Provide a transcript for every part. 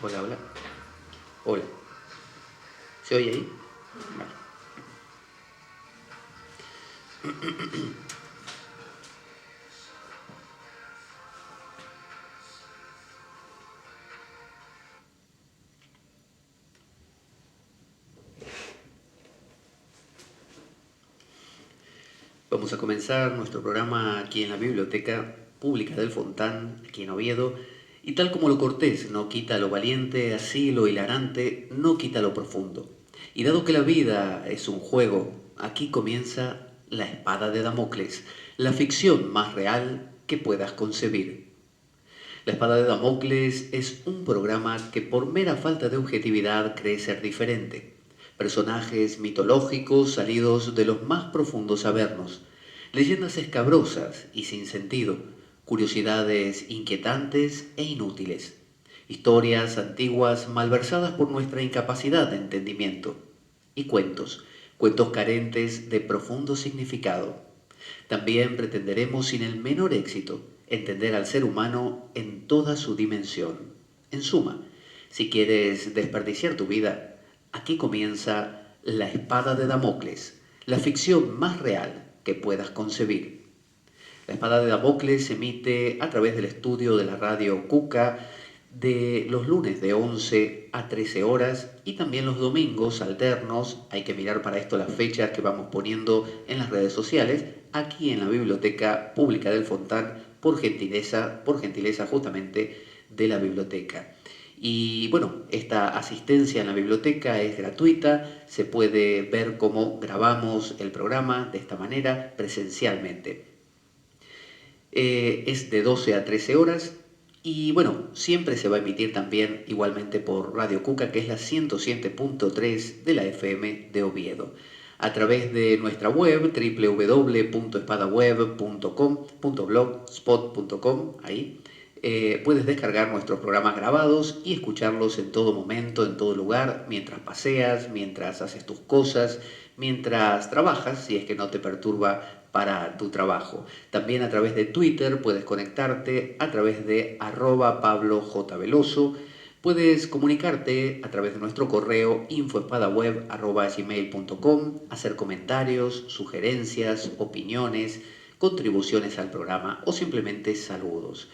Hola, hola. Hola. ¿Se oye ahí? Vale. Vamos a comenzar nuestro programa aquí en la Biblioteca Pública del Fontán, aquí en Oviedo. Y tal como lo cortés no quita lo valiente, así lo hilarante no quita lo profundo. Y dado que la vida es un juego, aquí comienza La Espada de Damocles, la ficción más real que puedas concebir. La Espada de Damocles es un programa que por mera falta de objetividad cree ser diferente. Personajes mitológicos salidos de los más profundos avernos, leyendas escabrosas y sin sentido, curiosidades inquietantes e inútiles, historias antiguas malversadas por nuestra incapacidad de entendimiento, y cuentos carentes de profundo significado. También pretenderemos sin el menor éxito entender al ser humano en toda su dimensión. En suma, si quieres desperdiciar tu vida, aquí comienza La Espada de Damocles, la ficción más real que puedas concebir. La Espada de Damocles se emite a través del estudio de la radio Cuca de los lunes de 11 a 13 horas y también los domingos alternos. Hay que mirar para esto las fechas que vamos poniendo en las redes sociales, aquí en la Biblioteca Pública del Fontán, por gentileza justamente de la biblioteca. Y bueno, esta asistencia en la biblioteca es gratuita, se puede ver cómo grabamos el programa de esta manera presencialmente. Es de 12 a 13 horas y bueno, siempre se va a emitir también igualmente por Radio Cuca, que es la 107.3 de la FM de Oviedo. A través de nuestra web www.espadaweb.com.blogspot.com, ahí puedes descargar nuestros programas grabados y escucharlos en todo momento, en todo lugar, mientras paseas, mientras haces tus cosas, mientras trabajas, si es que no te perturba para tu trabajo. También a través de Twitter puedes conectarte a través de @PabloJVeloso. Puedes comunicarte a través de nuestro correo info@espadaweb.gmail.com, hacer comentarios, sugerencias, opiniones, contribuciones al programa o simplemente saludos.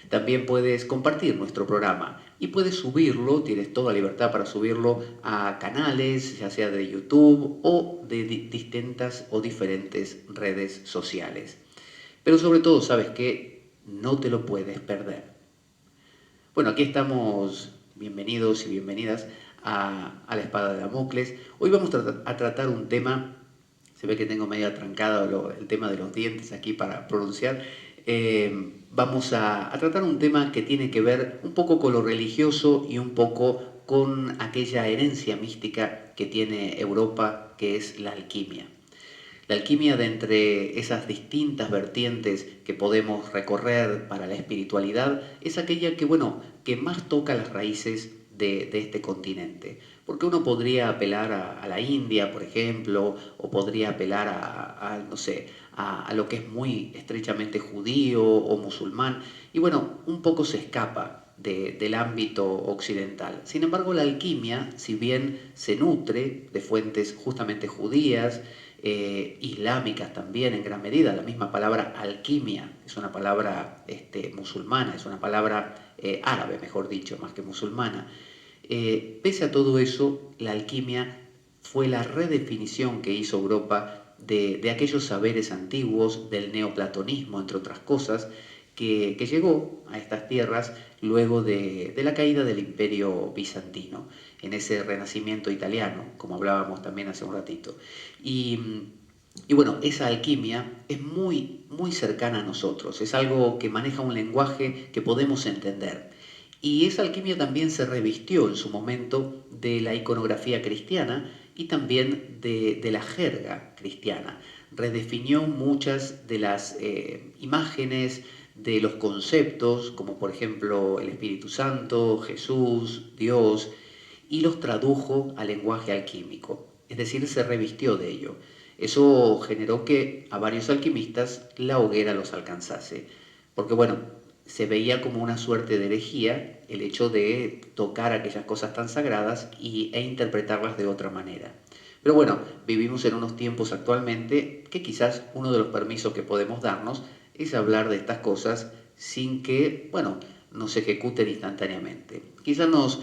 También puedes compartir nuestro programa y puedes subirlo, tienes toda libertad para subirlo a canales, ya sea de YouTube o de distintas o diferentes redes sociales. Pero sobre todo, sabes que no te lo puedes perder. Bueno, aquí estamos, bienvenidos y bienvenidas a La Espada de Damocles. Hoy vamos a tratar un tema, se ve que tengo medio atrancado el tema de los dientes aquí para pronunciar. Vamos a tratar un tema que tiene que ver un poco con lo religioso y un poco con aquella herencia mística que tiene Europa, que es la alquimia. La alquimia, de entre esas distintas vertientes que podemos recorrer para la espiritualidad, es aquella que, bueno, que más toca las raíces de este continente. Porque uno podría apelar a la India, por ejemplo, o podría apelar no sé, a lo que es muy estrechamente judío o musulmán, y bueno, un poco se escapa del ámbito occidental. Sin embargo, la alquimia, si bien se nutre de fuentes justamente judías, islámicas también en gran medida. La misma palabra alquimia es una palabra musulmana, es una palabra árabe, mejor dicho, más que musulmana. Pese a todo eso, la alquimia fue la redefinición que hizo Europa de aquellos saberes antiguos, del neoplatonismo, entre otras cosas, que llegó a estas tierras luego de la caída del Imperio Bizantino, en ese renacimiento italiano, como hablábamos también hace un ratito. Y, y bueno, esa alquimia es muy, muy cercana a nosotros, es algo que maneja un lenguaje que podemos entender. Y esa alquimia también se revistió en su momento de la iconografía cristiana y también de la jerga cristiana. Redefinió muchas de las imágenes, de los conceptos, como por ejemplo el Espíritu Santo, Jesús, Dios, y los tradujo al lenguaje alquímico, es decir, se revistió de ello. Eso generó que a varios alquimistas la hoguera los alcanzase, porque bueno, se veía como una suerte de herejía el hecho de tocar aquellas cosas tan sagradas e interpretarlas de otra manera. Pero bueno, vivimos en unos tiempos actualmente que quizás uno de los permisos que podemos darnos es hablar de estas cosas sin que, bueno, nos ejecuten instantáneamente. Quizás nos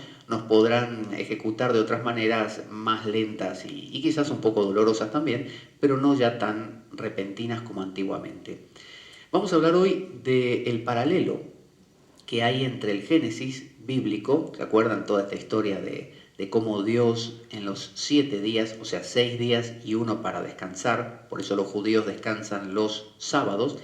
podrán ejecutar de otras maneras más lentas y quizás un poco dolorosas también, pero no ya tan repentinas como antiguamente. Vamos a hablar hoy del paralelo que hay entre el Génesis bíblico, ¿se acuerdan toda esta historia de cómo Dios en los 7 días, o sea 6 días y uno para descansar, por eso los judíos descansan los sábados,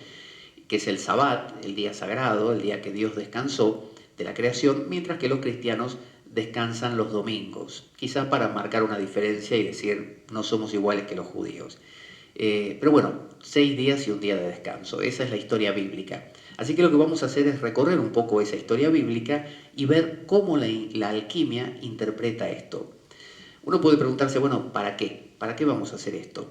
que es el Sabbat, el día sagrado, el día que Dios descansó de la creación, mientras que los cristianos descansan los domingos, quizás para marcar una diferencia y decir no somos iguales que los judíos. Pero bueno, 6 días y un día de descanso, esa es la historia bíblica. Así que lo que vamos a hacer es recorrer un poco esa historia bíblica y ver cómo la alquimia interpreta esto. Uno puede preguntarse, bueno, ¿para qué? ¿Para qué vamos a hacer esto?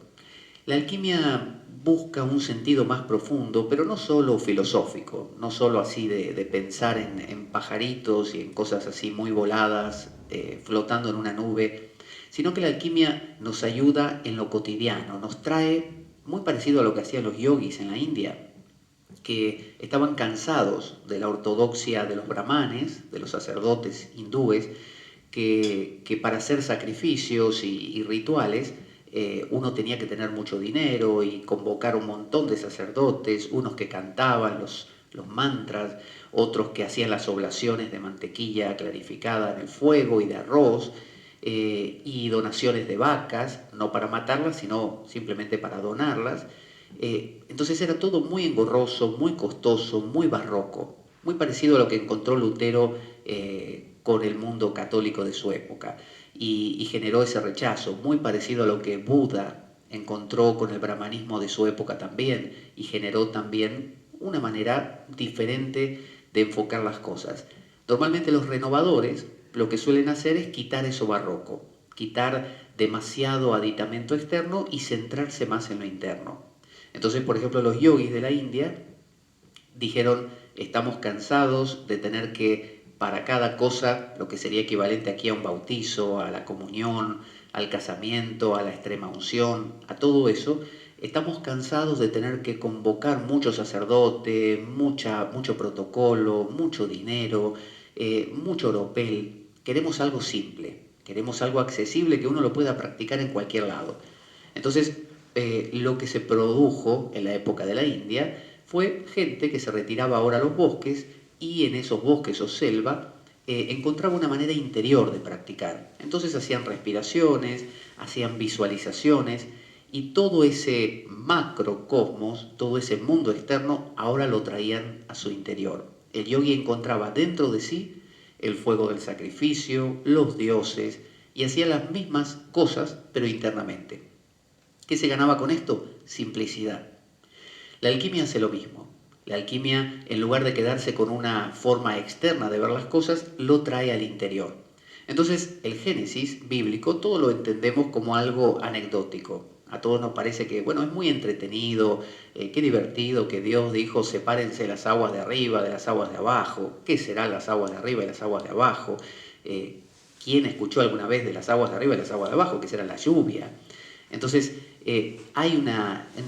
La alquimia busca un sentido más profundo, pero no solo filosófico, no solo así de pensar en pajaritos y en cosas así muy voladas, flotando en una nube, sino que la alquimia nos ayuda en lo cotidiano, nos trae muy parecido a lo que hacían los yogis en la India, que estaban cansados de la ortodoxia de los brahmanes, de los sacerdotes hindúes, que para hacer sacrificios y rituales uno tenía que tener mucho dinero y convocar un montón de sacerdotes, unos que cantaban los mantras, otros que hacían las oblaciones de mantequilla clarificada en el fuego y de arroz, y donaciones de vacas, no para matarlas, sino simplemente para donarlas. Entonces era todo muy engorroso, muy costoso, muy barroco, muy parecido a lo que encontró Lutero con el mundo católico de su época y generó ese rechazo, muy parecido a lo que Buda encontró con el brahmanismo de su época también y generó también una manera diferente de enfocar las cosas. Normalmente los renovadores lo que suelen hacer es quitar eso barroco, quitar demasiado aditamento externo y centrarse más en lo interno. Entonces, por ejemplo, los yogis de la India dijeron, estamos cansados de tener que, para cada cosa, lo que sería equivalente aquí a un bautizo, a la comunión, al casamiento, a la extrema unción, a todo eso, estamos cansados de tener que convocar mucho sacerdote, mucho protocolo, mucho dinero, mucho oropel. Queremos algo simple, queremos algo accesible que uno lo pueda practicar en cualquier lado. Entonces, lo que se produjo en la época de la India fue gente que se retiraba ahora a los bosques y en esos bosques o selva encontraba una manera interior de practicar. Entonces hacían respiraciones, hacían visualizaciones y todo ese macrocosmos, todo ese mundo externo, ahora lo traían a su interior. El yogi encontraba dentro de sí el fuego del sacrificio, los dioses y hacía las mismas cosas pero internamente. ¿Qué se ganaba con esto? Simplicidad. La alquimia hace lo mismo. La alquimia, en lugar de quedarse con una forma externa de ver las cosas, lo trae al interior. Entonces, el Génesis bíblico todo lo entendemos como algo anecdótico. A todos nos parece que, bueno, es muy entretenido, qué divertido que Dios dijo, sepárense las aguas de arriba de las aguas de abajo. ¿Qué serán las aguas de arriba y las aguas de abajo? ¿Quién escuchó alguna vez de las aguas de arriba y las aguas de abajo? ¿Qué será la lluvia? Entonces, hay un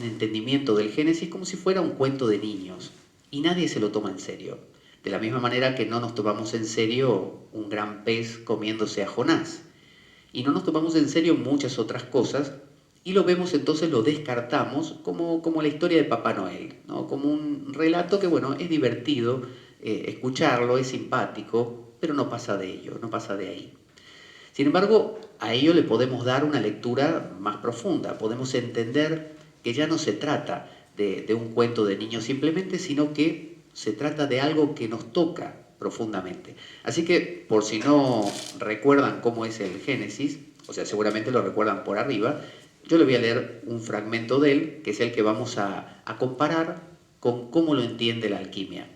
entendimiento del Génesis como si fuera un cuento de niños y nadie se lo toma en serio. De la misma manera que no nos tomamos en serio un gran pez comiéndose a Jonás. Y no nos tomamos en serio muchas otras cosas y lo vemos entonces, lo descartamos como la historia de Papá Noel, ¿no? Como un relato que, bueno, es divertido escucharlo, es simpático, pero no pasa de ello, no pasa de ahí. Sin embargo, a ello le podemos dar una lectura más profunda, podemos entender que ya no se trata de un cuento de niños simplemente, sino que se trata de algo que nos toca profundamente. Así que, por si no recuerdan cómo es el Génesis, o sea, seguramente lo recuerdan por arriba, yo le voy a leer un fragmento de él, que es el que vamos a comparar con cómo lo entiende la alquimia.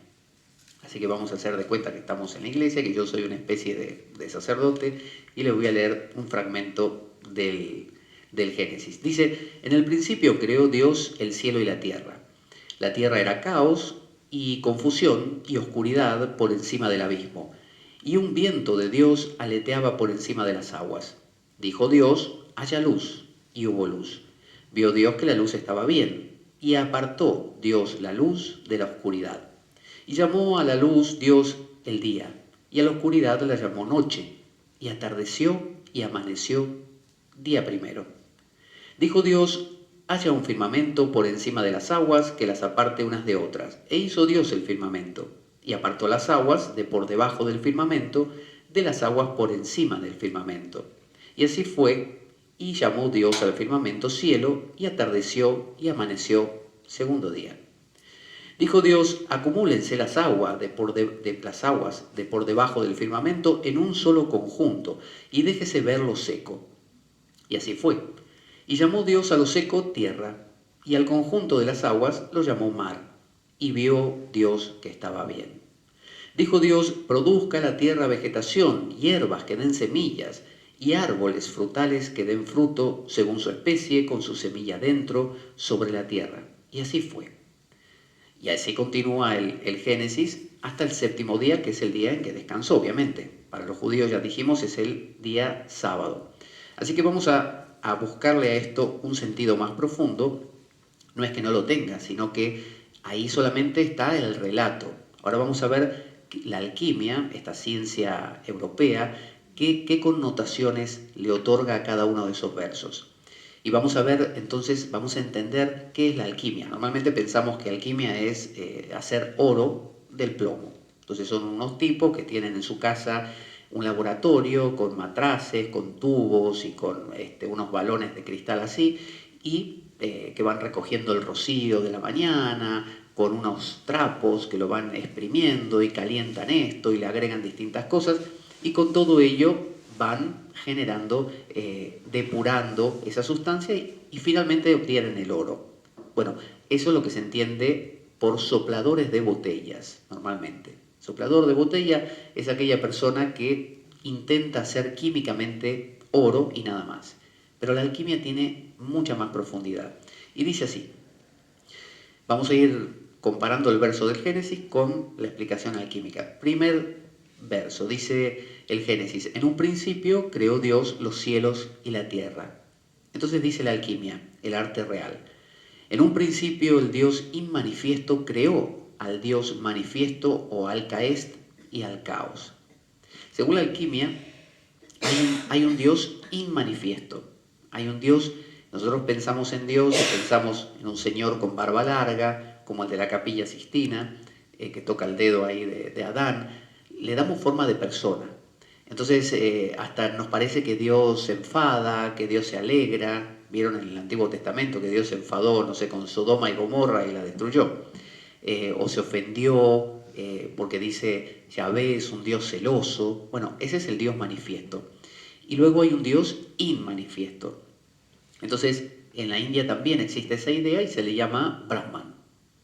Así que vamos a hacer de cuenta que estamos en la iglesia, que yo soy una especie de sacerdote y les voy a leer un fragmento del Génesis. Dice, en el principio creó Dios el cielo y la tierra. La tierra era caos y confusión y oscuridad por encima del abismo, y un viento de Dios aleteaba por encima de las aguas. Dijo Dios, haya luz, y hubo luz. Vio Dios que la luz estaba bien, y apartó Dios la luz de la oscuridad. Y llamó a la luz Dios el día, y a la oscuridad la llamó noche, y atardeció y amaneció día primero. Dijo Dios, haya un firmamento por encima de las aguas que las aparte unas de otras. E hizo Dios el firmamento, y apartó las aguas de por debajo del firmamento de las aguas por encima del firmamento. Y así fue, y llamó Dios al firmamento cielo, y atardeció y amaneció segundo día. Dijo Dios, acumúlense las aguas de por debajo del firmamento en un solo conjunto, y déjese ver lo seco. Y así fue. Y llamó Dios a lo seco tierra, y al conjunto de las aguas lo llamó mar. Y vio Dios que estaba bien. Dijo Dios, produzca la tierra vegetación, hierbas que den semillas, y árboles frutales que den fruto según su especie, con su semilla dentro, sobre la tierra. Y así fue. Y así continúa el Génesis hasta el séptimo día, que es el día en que descansó, obviamente. Para los judíos, ya dijimos, es el día sábado. Así que vamos a buscarle a esto un sentido más profundo. No es que no lo tenga, sino que ahí solamente está el relato. Ahora vamos a ver la alquimia, esta ciencia europea, qué connotaciones le otorga a cada uno de esos versos. Y vamos a ver, entonces, vamos a entender qué es la alquimia. Normalmente pensamos que alquimia es hacer oro del plomo. Entonces son unos tipos que tienen en su casa un laboratorio con matraces, con tubos y con unos balones de cristal así, y que van recogiendo el rocío de la mañana, con unos trapos que lo van exprimiendo y calientan esto y le agregan distintas cosas, y con todo ello van generando, depurando esa sustancia y finalmente obtienen el oro. Bueno, eso es lo que se entiende por sopladores de botellas, normalmente. Soplador de botella es aquella persona que intenta hacer químicamente oro y nada más. Pero la alquimia tiene mucha más profundidad. Y dice así, vamos a ir comparando el verso del Génesis con la explicación alquímica. Primer verso, dice el Génesis, en un principio creó Dios los cielos y la tierra. Entonces dice la alquimia, el arte real. En un principio el Dios inmanifiesto creó al Dios manifiesto o al caest y al caos. Según la alquimia, hay un Dios inmanifiesto. Hay un Dios, nosotros pensamos en Dios y pensamos en un señor con barba larga, como el de la Capilla Sixtina, que toca el dedo ahí de Adán. Le damos forma de persona. Entonces, hasta nos parece que Dios se enfada, que Dios se alegra. Vieron en el Antiguo Testamento que Dios se enfadó, no sé, con Sodoma y Gomorra y la destruyó. O se ofendió porque dice, Yahvé es un Dios celoso. Bueno, ese es el Dios manifiesto. Y luego hay un Dios inmanifiesto. Entonces, en la India también existe esa idea y se le llama Brahman,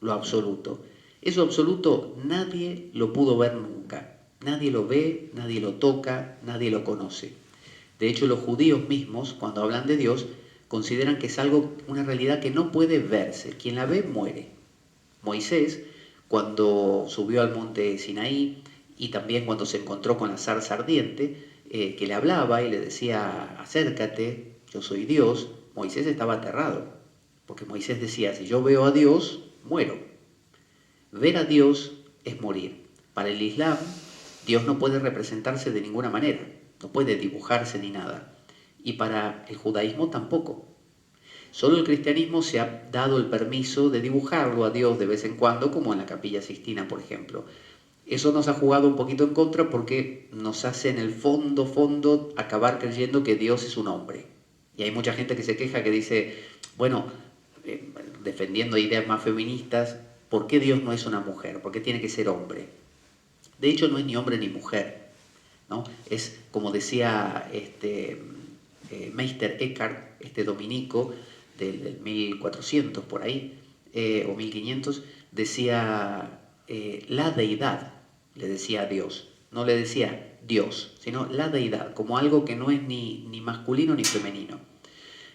lo absoluto. Eso absoluto nadie lo pudo ver nunca. Nadie lo ve, nadie lo toca, nadie lo conoce. De hecho, los judíos mismos, cuando hablan de Dios, consideran que es algo, una realidad que no puede verse. Quien la ve muere. Moisés, cuando subió al monte Sinaí y también cuando se encontró con la zarza ardiente, que le hablaba y le decía, acércate, yo soy Dios, Moisés estaba aterrado, porque Moisés decía, si yo veo a Dios, muero. Ver a Dios es morir. Para el Islam, Dios no puede representarse de ninguna manera, no puede dibujarse ni nada. Y para el judaísmo tampoco. Solo el cristianismo se ha dado el permiso de dibujarlo a Dios de vez en cuando, como en la Capilla Sixtina, por ejemplo. Eso nos ha jugado un poquito en contra porque nos hace en el fondo acabar creyendo que Dios es un hombre. Y hay mucha gente que se queja que dice, bueno, defendiendo ideas más feministas, ¿por qué Dios no es una mujer? ¿Por qué tiene que ser hombre? De hecho, no es ni hombre ni mujer, ¿no? Es como decía Meister Eckhart, dominico del 1400 por ahí, o 1500, decía la deidad, le decía a Dios. No le decía Dios, sino la deidad, como algo que no es ni masculino ni femenino.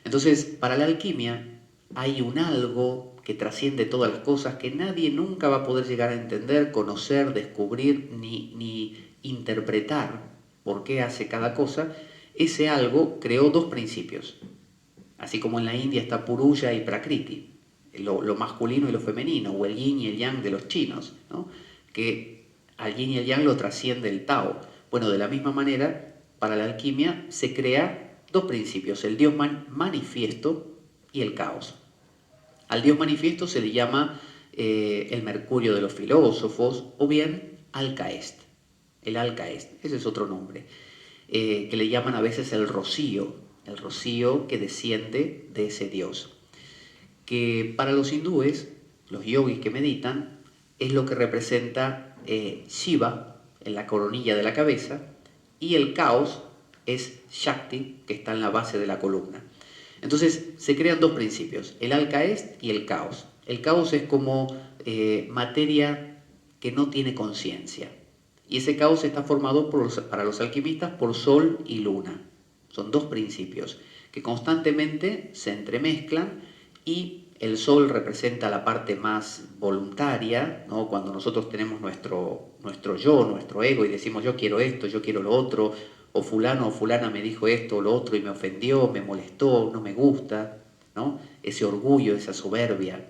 Entonces, para la alquimia, hay un algo que trasciende todas las cosas que nadie nunca va a poder llegar a entender, conocer, descubrir ni interpretar por qué hace cada cosa. Ese algo creó dos principios. Así como en la India está Purusha y Prakriti, lo masculino y lo femenino, o el yin y el yang de los chinos, ¿no? Que al yin y el yang lo trasciende el Tao. Bueno, de la misma manera, para la alquimia se crea dos principios, el Dios manifiesto y el caos. Al Dios manifiesto se le llama el Mercurio de los filósofos, o bien Alcaest. El Alcaest, ese es otro nombre, que le llaman a veces el rocío que desciende de ese Dios. Que para los hindúes, los yogis que meditan, es lo que representa Shiva en la coronilla de la cabeza, y el caos es Shakti, que está en la base de la columna. Entonces se crean dos principios, el Alcaest y el caos. El caos es como materia que no tiene conciencia. Y ese caos está formado para los alquimistas por sol y luna. Son dos principios que constantemente se entremezclan, y el sol representa la parte más voluntaria, ¿no? Cuando nosotros tenemos nuestro yo, nuestro ego, y decimos yo quiero esto, yo quiero lo otro, o fulano o fulana me dijo esto o lo otro y me ofendió, me molestó, no me gusta, ¿no? Ese orgullo, esa soberbia.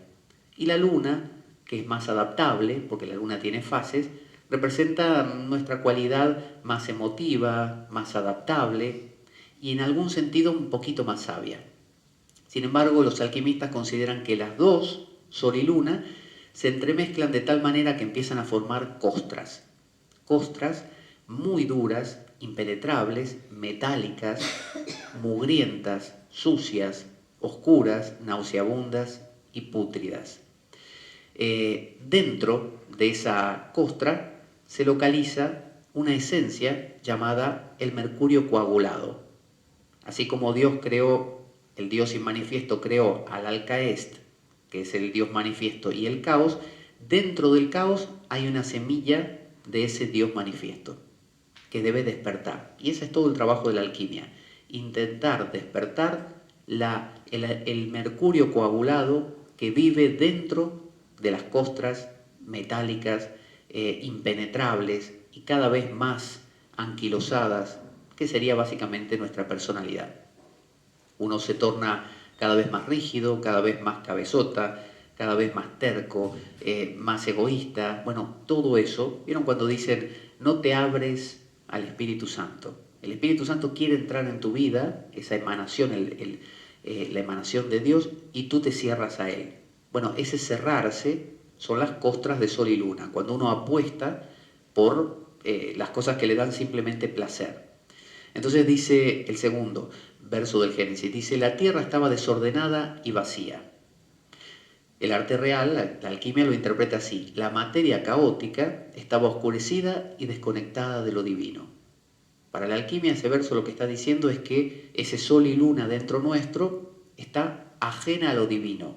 Y la luna, que es más adaptable, porque la luna tiene fases, representa nuestra cualidad más emotiva, más adaptable y en algún sentido un poquito más sabia. Sin embargo, los alquimistas consideran que las dos, sol y luna, se entremezclan de tal manera que empiezan a formar costras. Costras muy duras, impenetrables, metálicas, mugrientas, sucias, oscuras, nauseabundas y pútridas. Dentro de esa costra se localiza una esencia llamada el mercurio coagulado. Así como Dios creó, el Dios inmanifiesto creó al Alcaest, que es el Dios manifiesto, y el caos, dentro del caos hay una semilla de ese Dios manifiesto que debe despertar. Y ese es todo el trabajo de la alquimia, intentar despertar el mercurio coagulado que vive dentro de las costras metálicas, impenetrables y cada vez más anquilosadas, que sería básicamente nuestra personalidad. Uno se torna cada vez más rígido, cada vez más cabezota, cada vez más terco, más egoísta. Bueno, todo eso, ¿vieron cuando dicen no te abres al Espíritu Santo? El Espíritu Santo quiere entrar en tu vida, esa emanación, la emanación de Dios, y tú te cierras a Él. Bueno, ese cerrarse son las costras de sol y luna, cuando uno apuesta por las cosas que le dan simplemente placer. Entonces dice el segundo verso del Génesis, dice, la tierra estaba desordenada y vacía. El arte real, la alquimia lo interpreta así, la materia caótica estaba oscurecida y desconectada de lo divino. Para la alquimia ese verso lo que está diciendo es que ese sol y luna dentro nuestro está ajena a lo divino.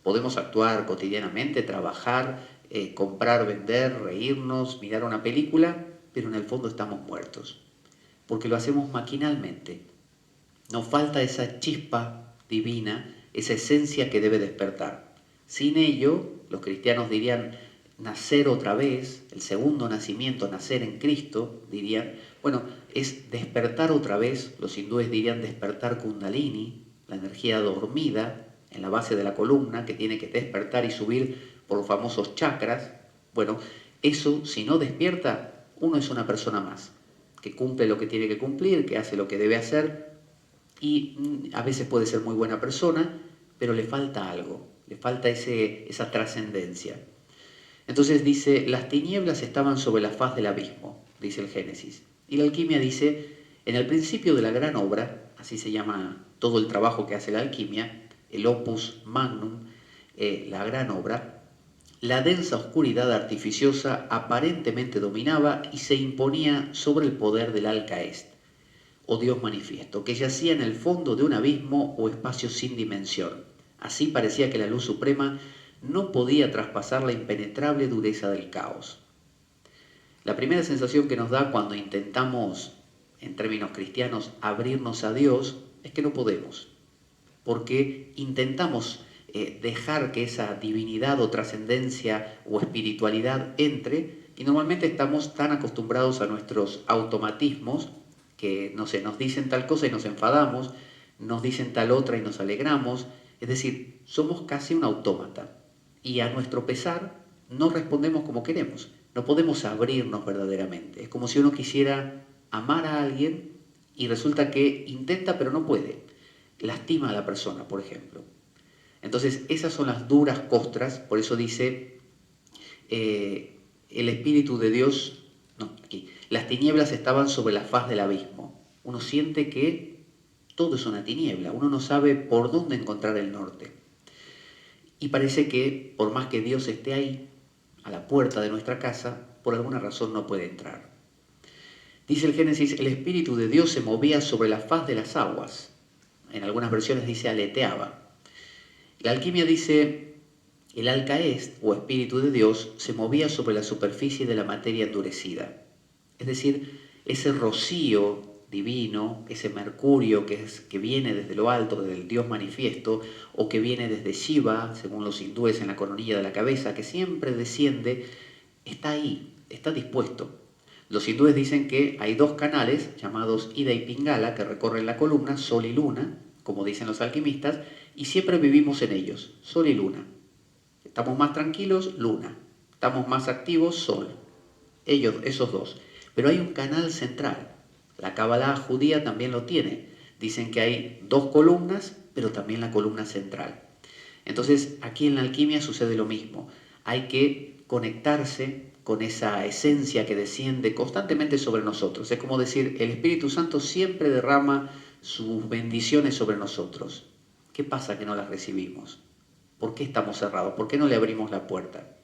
Podemos actuar cotidianamente, trabajar, comprar, vender, reírnos, mirar una película, pero en el fondo estamos muertos, porque lo hacemos maquinalmente. Nos falta esa chispa divina, esa esencia que debe despertar. Sin ello, los cristianos dirían nacer otra vez, el segundo nacimiento, nacer en Cristo, dirían, bueno, es despertar otra vez, los hindúes dirían despertar Kundalini, la energía dormida en la base de la columna que tiene que despertar y subir por los famosos chakras. Bueno, eso si no despierta, uno es una persona más, que cumple lo que tiene que cumplir, que hace lo que debe hacer, y a veces puede ser muy buena persona, pero le falta algo, le falta esa trascendencia. Entonces dice, las tinieblas estaban sobre la faz del abismo, dice el Génesis. Y la alquimia dice, en el principio de la gran obra, así se llama todo el trabajo que hace la alquimia, el opus magnum, la gran obra, la densa oscuridad artificiosa aparentemente dominaba y se imponía sobre el poder del Alcaest, o Dios manifiesto, que yacía en el fondo de un abismo o espacio sin dimensión. Así parecía que la luz suprema no podía traspasar la impenetrable dureza del caos. La primera sensación que nos da cuando intentamos, en términos cristianos, abrirnos a Dios, es que no podemos. porque intentamos dejar que esa divinidad o trascendencia o espiritualidad entre, y normalmente estamos tan acostumbrados a nuestros automatismos que, no sé, nos dicen tal cosa y nos enfadamos, nos dicen tal otra y nos alegramos, es decir, somos casi un autómata y a nuestro pesar no respondemos como queremos, no podemos abrirnos verdaderamente, es como si uno quisiera amar a alguien y resulta que intenta pero no puede, lastima a la persona, por ejemplo. Entonces, esas son las duras costras, por eso dice, el Espíritu de Dios, no, aquí, las tinieblas estaban sobre la faz del abismo. Uno siente que todo es una tiniebla, uno no sabe por dónde encontrar el norte. Y parece que, por más que Dios esté ahí, a la puerta de nuestra casa, por alguna razón no puede entrar. Dice el Génesis, el Espíritu de Dios se movía sobre la faz de las aguas. En algunas versiones dice aleteaba. La alquimia dice, el alcaest, o Espíritu de Dios, se movía sobre la superficie de la materia endurecida. Es decir, ese rocío divino, ese mercurio que viene desde lo alto, desde el Dios manifiesto, o que viene desde Shiva, según los hindúes en la coronilla de la cabeza, que siempre desciende, está ahí, está dispuesto. Los hindúes dicen que hay dos canales llamados Ida y Pingala que recorren la columna, Sol y Luna, como dicen los alquimistas, y siempre vivimos en ellos, Sol y Luna. Estamos más tranquilos, Luna. Estamos más activos, Sol. Ellos, esos dos. Pero hay un canal central. La Cábala judía también lo tiene. Dicen que hay dos columnas, pero también la columna central. Entonces, aquí en la alquimia sucede lo mismo. Hay que conectarse con esa esencia que desciende constantemente sobre nosotros. Es como decir, el Espíritu Santo siempre derrama sus bendiciones sobre nosotros. ¿Qué pasa que no las recibimos? ¿Por qué estamos cerrados? ¿Por qué no le abrimos la puerta?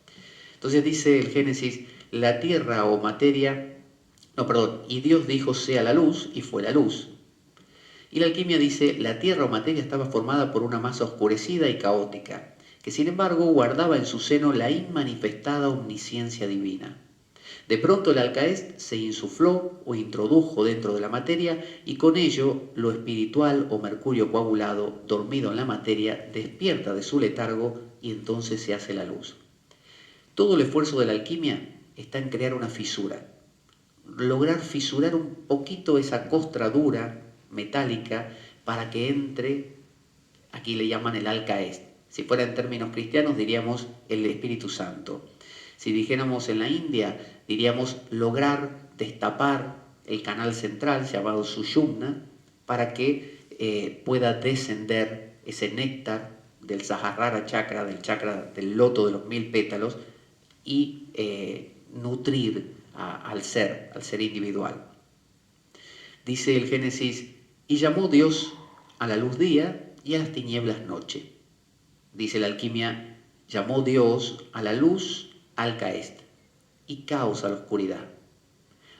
Entonces dice el Génesis, la tierra o materia, no, perdón, y Dios dijo sea la luz y fue la luz. Y la alquimia dice, la tierra o materia estaba formada por una masa oscurecida y caótica, que sin embargo guardaba en su seno la inmanifestada omnisciencia divina. De pronto el alcaest se insufló o introdujo dentro de la materia y con ello lo espiritual o mercurio coagulado, dormido en la materia, despierta de su letargo y entonces se hace la luz. Todo el esfuerzo de la alquimia está en crear una fisura, lograr fisurar un poquito esa costra dura, metálica, para que entre, aquí le llaman el alcaest. Si fuera en términos cristianos diríamos el Espíritu Santo. Si dijéramos en la India, diríamos lograr destapar el canal central llamado Sushumna para que pueda descender ese néctar del Sahasrara chakra, del chakra del loto de los 1000 pétalos y nutrir al ser individual. Dice el Génesis, y llamó Dios a la luz día y a las tinieblas noche. Dice la alquimia, llamó Dios a la luz alcaest y caos a la oscuridad.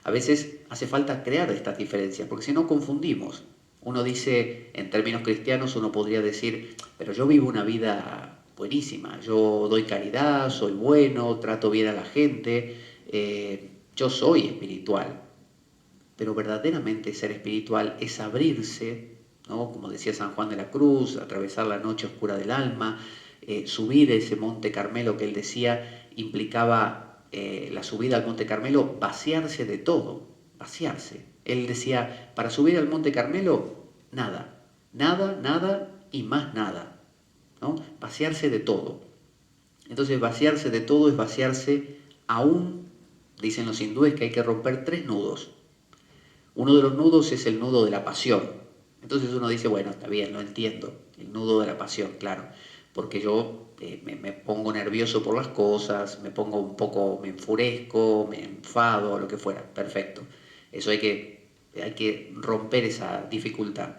A veces hace falta crear estas diferencias, porque si no confundimos. Uno dice, en términos cristianos, uno podría decir, pero yo vivo una vida buenísima, yo doy caridad, soy bueno, trato bien a la gente, yo soy espiritual. Pero verdaderamente ser espiritual es abrirse, ¿no? Como decía San Juan de la Cruz, atravesar la noche oscura del alma, subir ese monte Carmelo que él decía implicaba la subida al monte Carmelo, vaciarse de todo, vaciarse. Él decía, para subir al monte Carmelo, nada, nada, nada y más nada, ¿no? Vaciarse de todo. Entonces vaciarse de todo es vaciarse aún, dicen los hindúes que hay que romper 3 nudos. Uno de los nudos es el nudo de la pasión. Entonces uno dice, bueno, está bien, lo entiendo, el nudo de la pasión, claro, porque yo me pongo nervioso por las cosas, me pongo un poco, me enfurezco, me enfado, lo que fuera, perfecto. Eso hay que romper esa dificultad.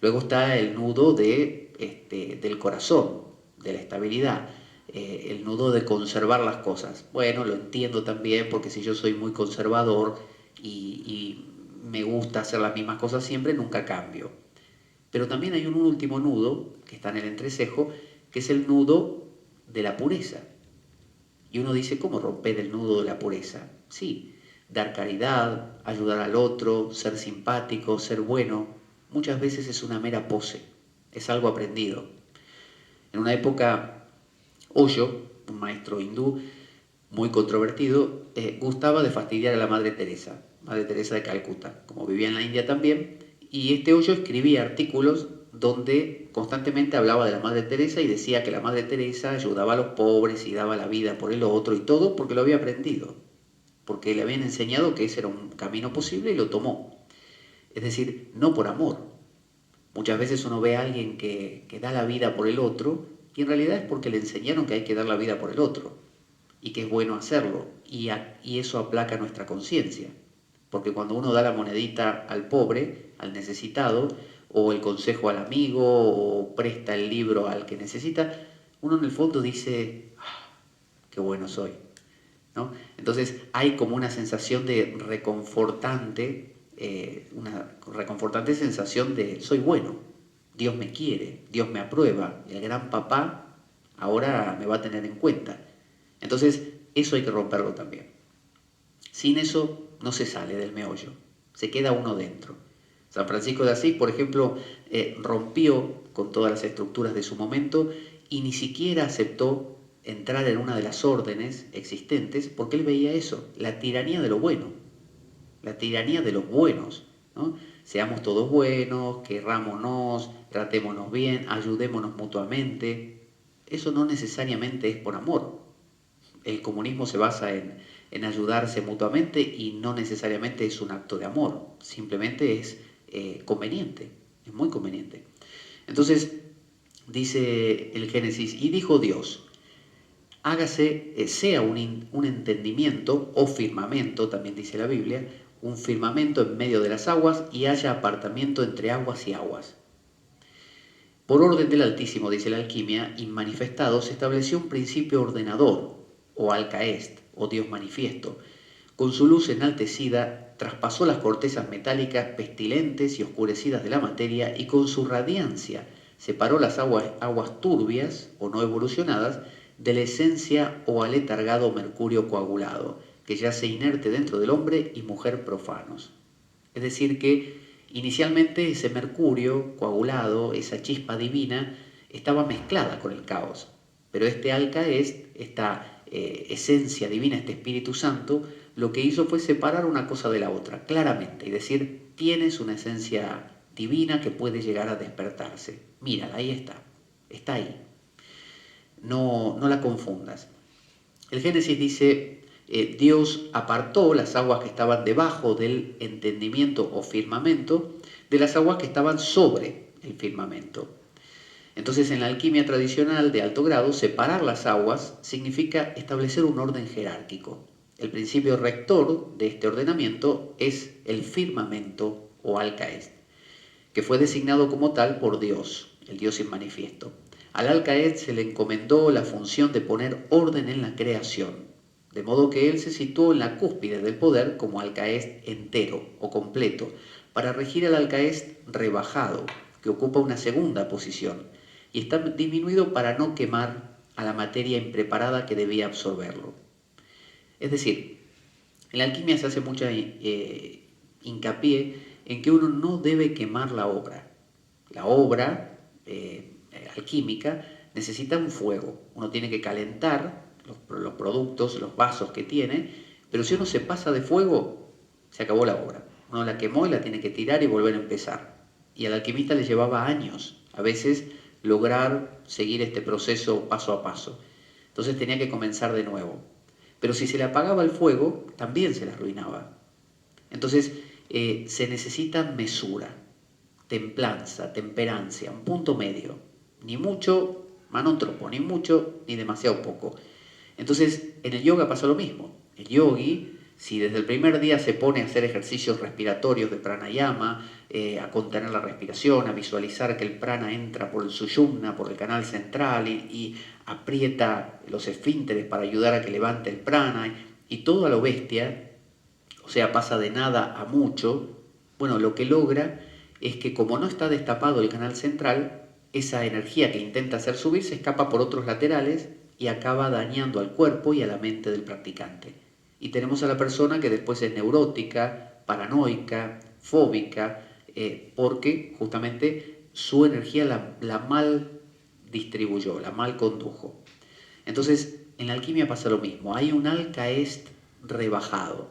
Luego está el nudo del corazón, de la estabilidad, el nudo de conservar las cosas. Bueno, lo entiendo también porque si yo soy muy conservador y me gusta hacer las mismas cosas siempre, nunca cambio. Pero también hay un último nudo, que está en el entrecejo, que es el nudo de la pureza. Y uno dice, ¿cómo romper el nudo de la pureza? Sí, dar caridad, ayudar al otro, ser simpático, ser bueno, muchas veces es una mera pose. es algo aprendido. En una época, Osho, un maestro hindú muy controvertido, gustaba de fastidiar a la Madre Teresa de Calcuta, como vivía en la India también, y este Osho escribía artículos donde constantemente hablaba de la Madre Teresa y decía que la Madre Teresa ayudaba a los pobres y daba la vida por el otro y todo porque lo había aprendido, porque le habían enseñado que ese era un camino posible y lo tomó. Es decir, no por amor. Muchas veces uno ve a alguien que da la vida por el otro y en realidad es porque le enseñaron que hay que dar la vida por el otro y que es bueno hacerlo y eso aplaca nuestra conciencia. Porque cuando uno da la monedita al pobre, al necesitado, o el consejo al amigo, o presta el libro al que necesita, uno en el fondo dice, ah, qué bueno soy, ¿no? Entonces hay como una sensación de reconfortante, una reconfortante sensación de soy bueno, Dios me quiere, Dios me aprueba, el gran papá ahora me va a tener en cuenta. Entonces eso hay que romperlo también. Sin eso no se sale del meollo, se queda uno dentro. San Francisco de Asís, por ejemplo, rompió con todas las estructuras de su momento y ni siquiera aceptó entrar en una de las órdenes existentes porque él veía eso, la tiranía de lo bueno, la tiranía de los buenos, ¿no? Seamos todos buenos, querrámonos, tratémonos bien, ayudémonos mutuamente. Eso no necesariamente es por amor. El comunismo se basa en ayudarse mutuamente y no necesariamente es un acto de amor, simplemente es conveniente, es muy conveniente. Entonces, dice el Génesis, y dijo Dios, hágase, sea un entendimiento o firmamento, también dice la Biblia, un firmamento en medio de las aguas y haya apartamiento entre aguas y aguas. Por orden del Altísimo, dice la alquimia, inmanifestado, se estableció un principio ordenador, o alcaest, o Dios manifiesto. Con su luz enaltecida, traspasó las cortezas metálicas pestilentes y oscurecidas de la materia y con su radiancia separó las aguas turbias o no evolucionadas de la esencia o aletargado mercurio coagulado, que yace inerte dentro del hombre y mujer profanos. Es decir, que inicialmente ese mercurio coagulado, esa chispa divina, estaba mezclada con el caos. Pero este alcaest, esta esencia divina, este Espíritu Santo, lo que hizo fue separar una cosa de la otra, claramente, y decir, tienes una esencia divina que puede llegar a despertarse. Mírala, ahí está ahí. No la confundas. El Génesis dice, Dios apartó las aguas que estaban debajo del entendimiento o firmamento de las aguas que estaban sobre el firmamento. Entonces, en la alquimia tradicional de alto grado, separar las aguas significa establecer un orden jerárquico. El principio rector de este ordenamiento es el firmamento o alcaest, que fue designado como tal por Dios, el Dios en manifiesto. Al alcaest se le encomendó la función de poner orden en la creación, de modo que él se situó en la cúspide del poder como alcaest entero o completo, para regir al alcaest rebajado, que ocupa una segunda posición, y está disminuido para no quemar a la materia impreparada que debía absorberlo. Es decir, en la alquimia se hace mucha hincapié en que uno no debe quemar la obra. La obra alquímica necesita un fuego. Uno tiene que calentar los productos, los vasos que tiene, pero si uno se pasa de fuego, se acabó la obra. Uno la quemó y la tiene que tirar y volver a empezar. Y al alquimista le llevaba años, a veces, lograr seguir este proceso paso a paso. Entonces tenía que comenzar de nuevo. Pero si se le apagaba el fuego, también se le arruinaba. Entonces se necesita mesura, templanza, temperancia, un punto medio. Ni mucho, manótropo, ni mucho, ni demasiado poco. Entonces, en el yoga pasa lo mismo. El yogi, si desde el primer día se pone a hacer ejercicios respiratorios de pranayama, a contener la respiración, a visualizar que el prana entra por el sushumna, por el canal central y aprieta los esfínteres para ayudar a que levante el prana y todo a lo bestia, o sea, pasa de nada a mucho, bueno, lo que logra es que como no está destapado el canal central, esa energía que intenta hacer subir se escapa por otros laterales y acaba dañando al cuerpo y a la mente del practicante. Y tenemos a la persona que después es neurótica, paranoica, fóbica, porque justamente su energía la mal distribuyó, la mal condujo. Entonces, en la alquimia pasa lo mismo. Hay un alcaest rebajado.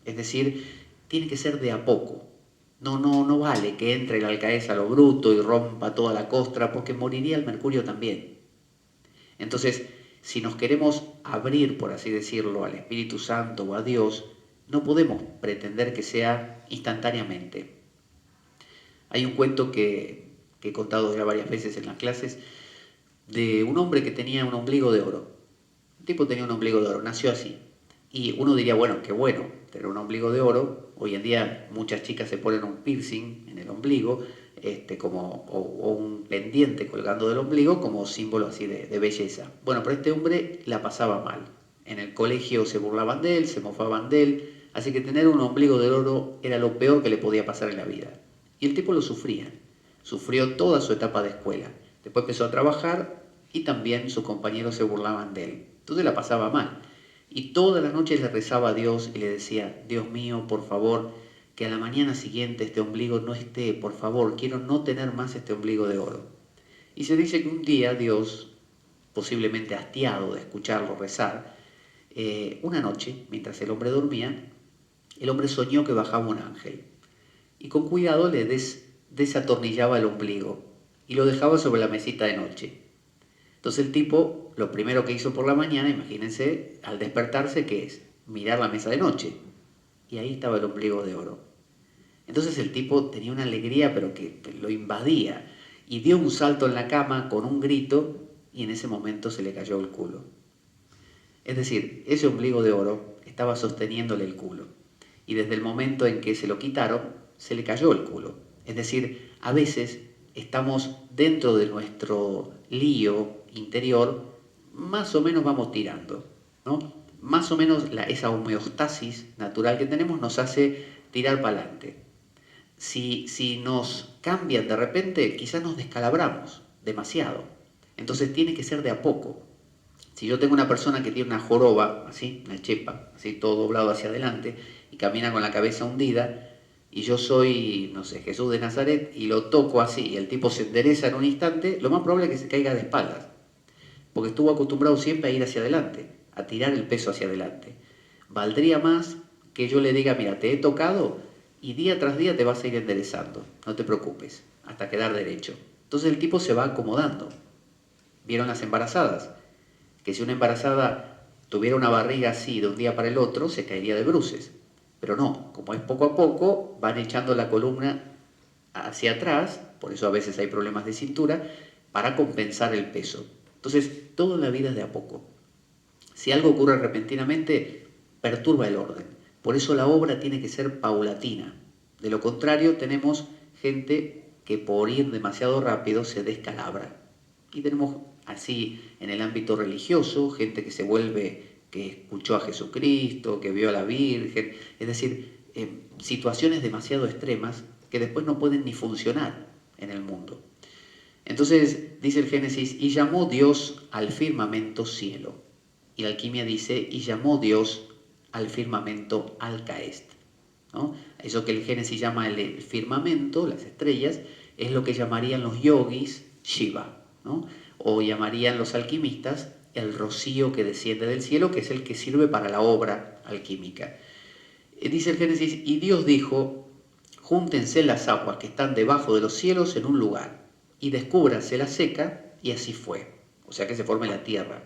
Es decir, tiene que ser de a poco. No vale que entre el alcaest a lo bruto y rompa toda la costra, porque moriría el mercurio también. Entonces, si nos queremos abrir, por así decirlo, al Espíritu Santo o a Dios, no podemos pretender que sea instantáneamente. Hay un cuento que he contado ya varias veces en las clases de un hombre que tenía un ombligo de oro. El tipo tenía un ombligo de oro, nació así. Y uno diría, bueno, qué bueno tener un ombligo de oro. Hoy en día muchas chicas se ponen un piercing en el ombligo, o un pendiente colgando del ombligo como símbolo así de belleza. Bueno, pero este hombre la pasaba mal. En el colegio se burlaban de él, se mofaban de él, así que tener un ombligo de oro era lo peor que le podía pasar en la vida. Y el tipo lo sufría. Sufrió toda su etapa de escuela. Después empezó a trabajar y también sus compañeros se burlaban de él. Entonces la pasaba mal. Y toda la noche le rezaba a Dios y le decía, Dios mío, por favor, que a la mañana siguiente este ombligo no esté, por favor, quiero no tener más este ombligo de oro. Y se dice que un día Dios, posiblemente hastiado de escucharlo rezar, una noche, mientras el hombre dormía, el hombre soñó que bajaba un ángel y con cuidado le desatornillaba el ombligo y lo dejaba sobre la mesita de noche. Entonces el tipo, lo primero que hizo por la mañana, imagínense, al despertarse, ¿qué es? Mirar la mesa de noche. Y ahí estaba el ombligo de oro. Entonces el tipo tenía una alegría, pero que lo invadía. Y dio un salto en la cama con un grito y en ese momento se le cayó el culo. Es decir, ese ombligo de oro estaba sosteniéndole el culo. Y desde el momento en que se lo quitaron, se le cayó el culo. Es decir, a veces estamos dentro de nuestro lío interior, más o menos vamos tirando, ¿no? Más o menos esa homeostasis natural que tenemos nos hace tirar para adelante. Si nos cambian de repente, quizás nos descalabramos demasiado. Entonces tiene que ser de a poco. Si yo tengo una persona que tiene una joroba, así, una chepa, así todo doblado hacia adelante, y camina con la cabeza hundida, y yo soy, no sé, Jesús de Nazaret, y lo toco así, y el tipo se endereza en un instante, lo más probable es que se caiga de espaldas, porque estuvo acostumbrado siempre a ir hacia adelante, a tirar el peso hacia adelante. Valdría más que yo le diga, mira, te he tocado, y día tras día te vas a ir enderezando, no te preocupes, hasta quedar derecho. Entonces el tipo se va acomodando. ¿Vieron las embarazadas? Que si una embarazada tuviera una barriga así de un día para el otro, se caería de bruces. Pero no, como es poco a poco, van echando la columna hacia atrás, por eso a veces hay problemas de cintura, para compensar el peso. Entonces, todo en la vida es de a poco. Si algo ocurre repentinamente, perturba el orden. Por eso la obra tiene que ser paulatina. De lo contrario, tenemos gente que por ir demasiado rápido se descalabra. Y tenemos así en el ámbito religioso, gente que se vuelve, que escuchó a Jesucristo, que vio a la Virgen, es decir, situaciones demasiado extremas que después no pueden ni funcionar en el mundo. Entonces dice el Génesis, y llamó Dios al firmamento cielo. Y la alquimia dice, y llamó Dios al firmamento alcaest, ¿no? Eso que el Génesis llama el firmamento, las estrellas, es lo que llamarían los yogis Shiva, ¿no? O llamarían los alquimistas el rocío que desciende del cielo, que es el que sirve para la obra alquímica. Dice el Génesis, y Dios dijo, júntense las aguas que están debajo de los cielos en un lugar, y descúbranse la seca, y así fue. O sea que se forme la tierra.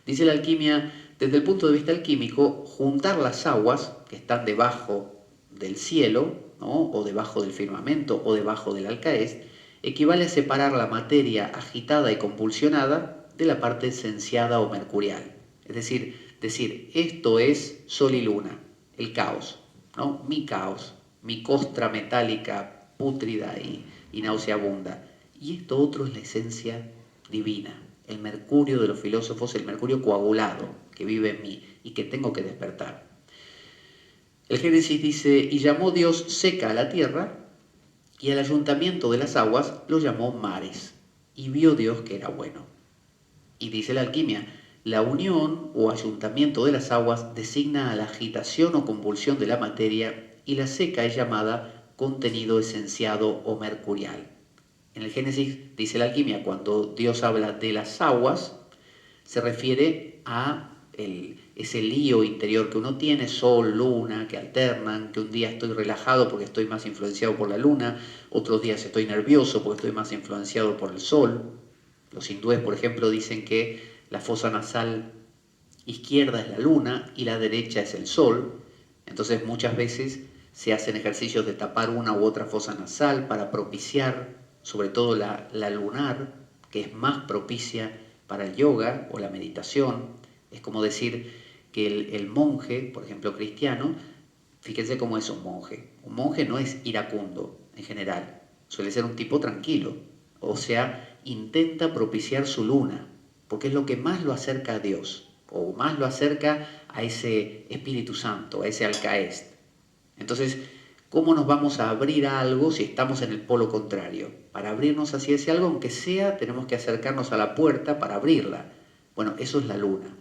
Dice la alquimia, desde el punto de vista alquímico, juntar las aguas que están debajo del cielo, ¿no? O debajo del firmamento, o debajo del alcaest, equivale a separar la materia agitada y convulsionada de la parte esenciada o mercurial. Es decir, esto es sol y luna, el caos, ¿no? Mi caos, mi costra metálica pútrida y nauseabunda. Y esto otro es la esencia divina, el mercurio de los filósofos, el mercurio coagulado que vive en mí y que tengo que despertar. El Génesis dice, y llamó Dios seca a la tierra, y al ayuntamiento de las aguas lo llamó mares, y vio Dios que era bueno. Y dice la alquimia, la unión o ayuntamiento de las aguas designa a la agitación o convulsión de la materia, y la seca es llamada contenido esenciado o mercurial. En el Génesis dice la alquimia, cuando Dios habla de las aguas, se refiere a ese lío interior que uno tiene, sol, luna, que alternan, que un día estoy relajado porque estoy más influenciado por la luna, otros días estoy nervioso porque estoy más influenciado por el sol. Los hindúes, por ejemplo, dicen que la fosa nasal izquierda es la luna y la derecha es el sol. Entonces muchas veces se hacen ejercicios de tapar una u otra fosa nasal para propiciar, sobre todo la lunar, que es más propicia para el yoga o la meditación. Es como decir que el monje, por ejemplo cristiano, fíjense cómo es un monje. Un monje no es iracundo en general, suele ser un tipo tranquilo. O sea, intenta propiciar su luna, porque es lo que más lo acerca a Dios, o más lo acerca a ese Espíritu Santo, a ese Alcaest. Entonces, ¿cómo nos vamos a abrir a algo si estamos en el polo contrario? Para abrirnos hacia ese algo, aunque sea, tenemos que acercarnos a la puerta para abrirla. Bueno, eso es la luna.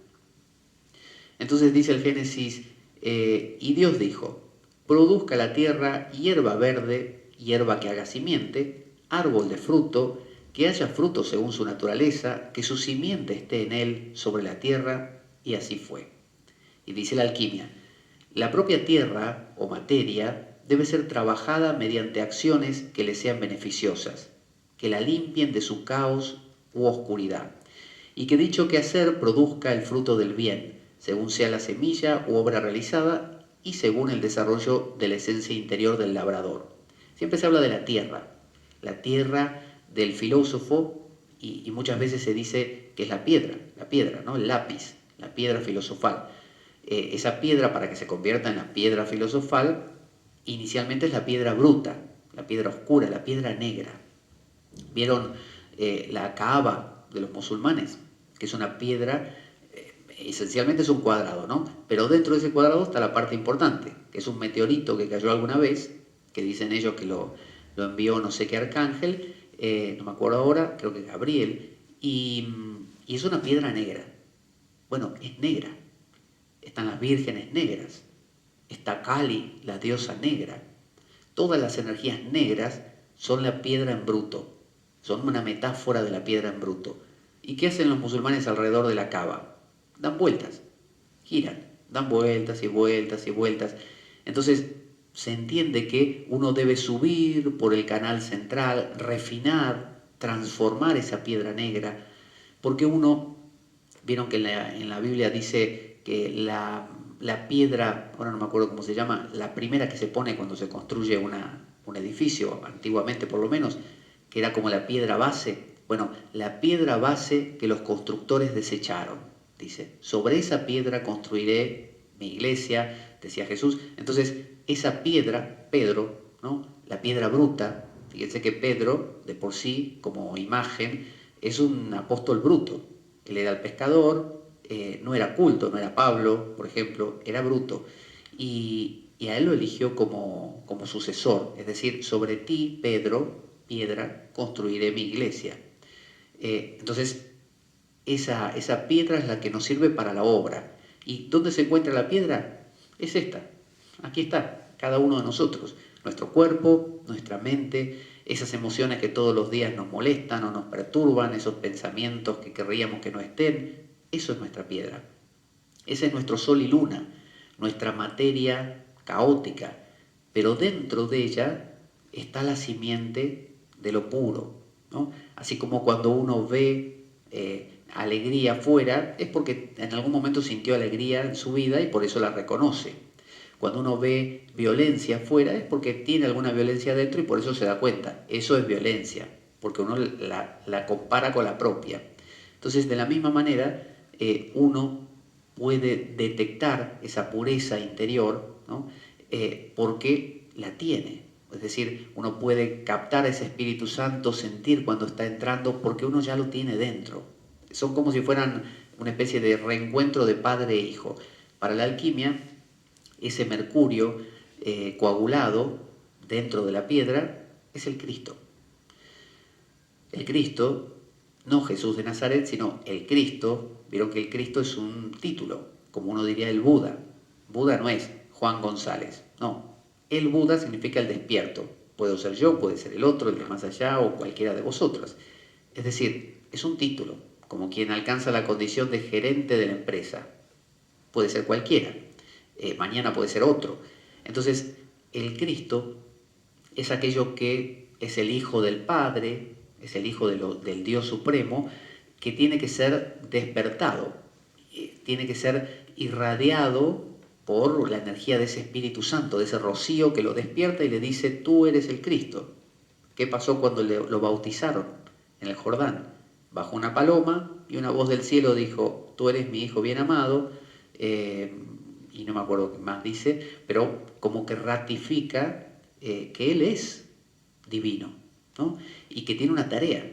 Entonces dice el Génesis, y Dios dijo, produzca la tierra hierba verde, hierba que haga simiente, árbol de fruto, que haya fruto según su naturaleza, que su simiente esté en él sobre la tierra, y así fue. Y dice la alquimia, la propia tierra o materia debe ser trabajada mediante acciones que le sean beneficiosas, que la limpien de su caos u oscuridad, y que dicho quehacer produzca el fruto del bien, según sea la semilla u obra realizada y según el desarrollo de la esencia interior del labrador. Siempre se habla de la tierra del filósofo, y muchas veces se dice que es la piedra, ¿no? El lápiz, la piedra filosofal. Esa piedra, para que se convierta en la piedra filosofal, inicialmente es la piedra bruta, la piedra oscura, la piedra negra. ¿Vieron la Kaaba de los musulmanes? Que es una piedra, esencialmente es un cuadrado, ¿no? Pero dentro de ese cuadrado está la parte importante, que es un meteorito que cayó alguna vez, que dicen ellos que lo envió no sé qué arcángel, no me acuerdo ahora, creo que Gabriel, y es una piedra negra. Bueno, es negra. Están las vírgenes negras, está Kali, la diosa negra. Todas las energías negras son la piedra en bruto, son una metáfora de la piedra en bruto. ¿Y qué hacen los musulmanes alrededor de la Kaaba? Dan vueltas, giran, dan vueltas y vueltas y vueltas. Entonces se entiende que uno debe subir por el canal central, refinar, transformar esa piedra negra, porque uno, vieron que en la Biblia dice que la piedra, ahora no me acuerdo cómo se llama, la primera que se pone cuando se construye un edificio, antiguamente por lo menos, que era como la piedra base. Bueno, la piedra base que los constructores desecharon, dice, sobre esa piedra construiré mi iglesia, decía Jesús. Entonces, esa piedra, Pedro, ¿no? La piedra bruta, fíjense que Pedro, de por sí, como imagen, es un apóstol bruto. Él era el pescador, no era culto, no era Pablo, por ejemplo, era bruto. Y a él lo eligió como sucesor, es decir, sobre ti, Pedro, piedra, construiré mi iglesia. Entonces, esa piedra es la que nos sirve para la obra. ¿Y dónde se encuentra la piedra? Es esta. Aquí está, cada uno de nosotros. Nuestro cuerpo, nuestra mente, esas emociones que todos los días nos molestan o nos perturban, esos pensamientos que querríamos que no estén, eso es nuestra piedra. Ese es nuestro sol y luna, nuestra materia caótica. Pero dentro de ella está la simiente de lo puro, ¿no? Así como cuando uno ve alegría afuera, es porque en algún momento sintió alegría en su vida y por eso la reconoce. Cuando uno ve violencia afuera es porque tiene alguna violencia dentro y por eso se da cuenta. Eso es violencia, porque uno la compara con la propia. Entonces, de la misma manera, uno puede detectar esa pureza interior, ¿no? Porque la tiene. Es decir, uno puede captar a ese Espíritu Santo, sentir cuando está entrando, porque uno ya lo tiene dentro. Son como si fueran una especie de reencuentro de padre e hijo. Para la alquimia, ese mercurio coagulado dentro de la piedra es el Cristo. El Cristo, no Jesús de Nazaret, sino el Cristo. Vieron que el Cristo es un título, como uno diría el Buda. Buda no es Juan González, no. El Buda significa el despierto. Puedo ser yo, puede ser el otro, el de más allá o cualquiera de vosotros. Es decir, es un título, como quien alcanza la condición de gerente de la empresa. Puede ser cualquiera, mañana puede ser otro. Entonces, el Cristo es aquello que es el Hijo del Padre, es el Hijo del Dios Supremo, que tiene que ser despertado, tiene que ser irradiado por la energía de ese Espíritu Santo, de ese rocío que lo despierta y le dice, tú eres el Cristo. ¿Qué pasó cuando lo bautizaron en el Jordán? Bajó una paloma y una voz del cielo dijo, tú eres mi Hijo bien amado, y no me acuerdo qué más dice, pero como que ratifica que Él es divino, ¿no? Y que tiene una tarea.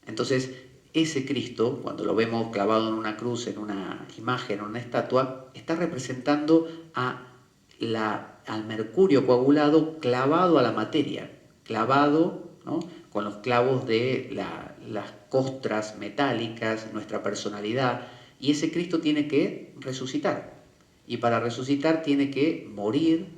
Entonces, ese Cristo, cuando lo vemos clavado en una cruz, en una imagen, en una estatua, está representando al mercurio coagulado clavado a la materia, clavado, ¿no?, con los clavos de las costras metálicas, nuestra personalidad, y ese Cristo tiene que resucitar. Y para resucitar tiene que morir,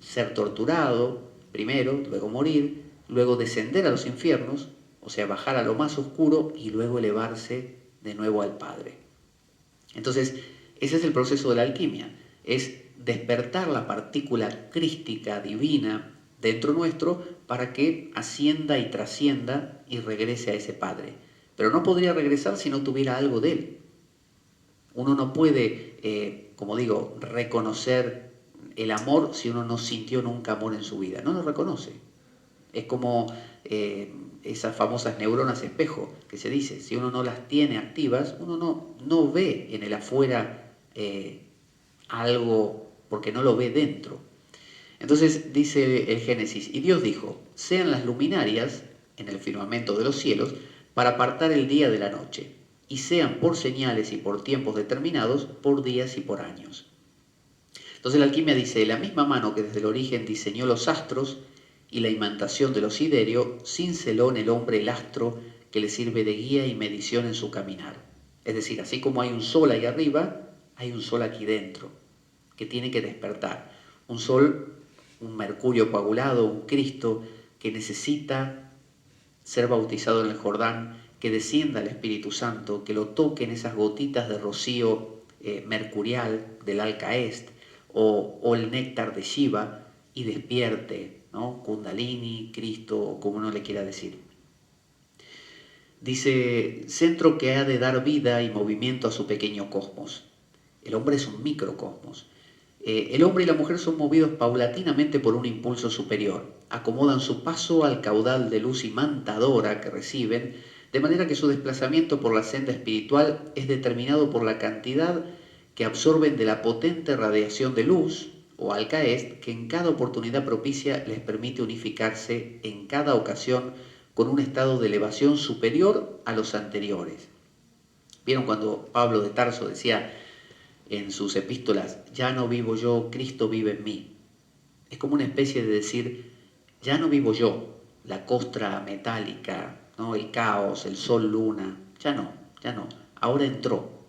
ser torturado primero, luego morir, luego descender a los infiernos, o sea, bajar a lo más oscuro y luego elevarse de nuevo al Padre. Entonces, ese es el proceso de la alquimia, es despertar la partícula crística divina dentro nuestro para que ascienda y trascienda y regrese a ese Padre. Pero no podría regresar si no tuviera algo de Él. Uno no puede, como digo, reconocer el amor si uno no sintió nunca amor en su vida. No lo reconoce. Es como esas famosas neuronas espejo que se dice. Si uno no las tiene activas, uno no ve en el afuera algo porque no lo ve dentro. Entonces dice el Génesis, y Dios dijo, sean las luminarias en el firmamento de los cielos para apartar el día de la noche, y sean por señales y por tiempos determinados, por días y por años. Entonces la alquimia dice, la misma mano que desde el origen diseñó los astros y la imantación de los siderio, cinceló en el hombre el astro que le sirve de guía y medición en su caminar. Es decir, así como hay un sol ahí arriba, hay un sol aquí dentro, que tiene que despertar. Un sol, un mercurio coagulado, un Cristo que necesita ser bautizado en el Jordán, que descienda el Espíritu Santo, que lo toque en esas gotitas de rocío mercurial del Alcaest, o el néctar de Shiva, y despierte, ¿no?, Kundalini, Cristo, o como uno le quiera decir. Dice, centro que ha de dar vida y movimiento a su pequeño cosmos. El hombre es un microcosmos. El hombre y la mujer son movidos paulatinamente por un impulso superior. Acomodan su paso al caudal de luz imantadora que reciben, de manera que su desplazamiento por la senda espiritual es determinado por la cantidad que absorben de la potente radiación de luz, o Alcaest, que en cada oportunidad propicia les permite unificarse en cada ocasión con un estado de elevación superior a los anteriores. ¿Vieron cuando Pablo de Tarso decía en sus epístolas, ya no vivo yo, Cristo vive en mí? Es como una especie de decir, ya no vivo yo, la costra metálica, ¿no?, el caos, el sol, luna, ya no, ahora entró.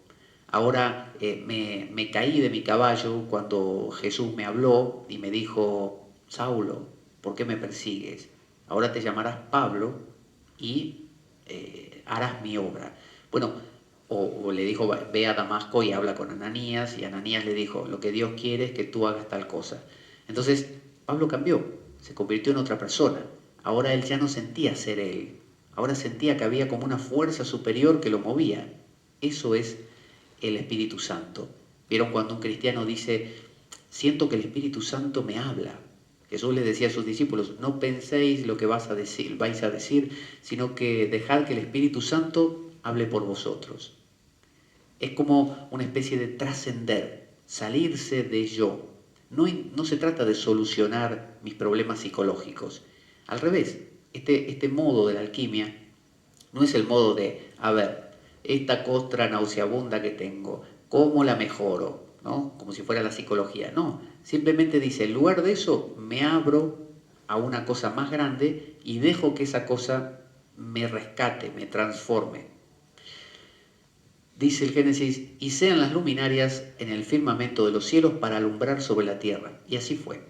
Ahora me caí de mi caballo cuando Jesús me habló y me dijo, Saulo, ¿por qué me persigues? Ahora te llamarás Pablo y harás mi obra. Bueno, o le dijo, ve a Damasco y habla con Ananías, y Ananías le dijo, lo que Dios quiere es que tú hagas tal cosa. Entonces, Pablo cambió, se convirtió en otra persona. Ahora él ya no sentía ser él, ahora sentía que había como una fuerza superior que lo movía. Eso es el Espíritu Santo. ¿Vieron cuando un cristiano dice, siento que el Espíritu Santo me habla? Jesús les decía a sus discípulos, no penséis lo que vais a decir, sino que dejad que el Espíritu Santo hable por vosotros. Es como una especie de trascender, salirse de yo. No se trata de solucionar mis problemas psicológicos. Al revés, este modo de la alquimia no es el modo de, a ver, esta costra nauseabunda que tengo, ¿cómo la mejoro?, ¿no? Como si fuera la psicología. No, simplemente dice, en lugar de eso, me abro a una cosa más grande y dejo que esa cosa me rescate, me transforme. Dice el Génesis, y sean las luminarias en el firmamento de los cielos para alumbrar sobre la tierra. Y así fue.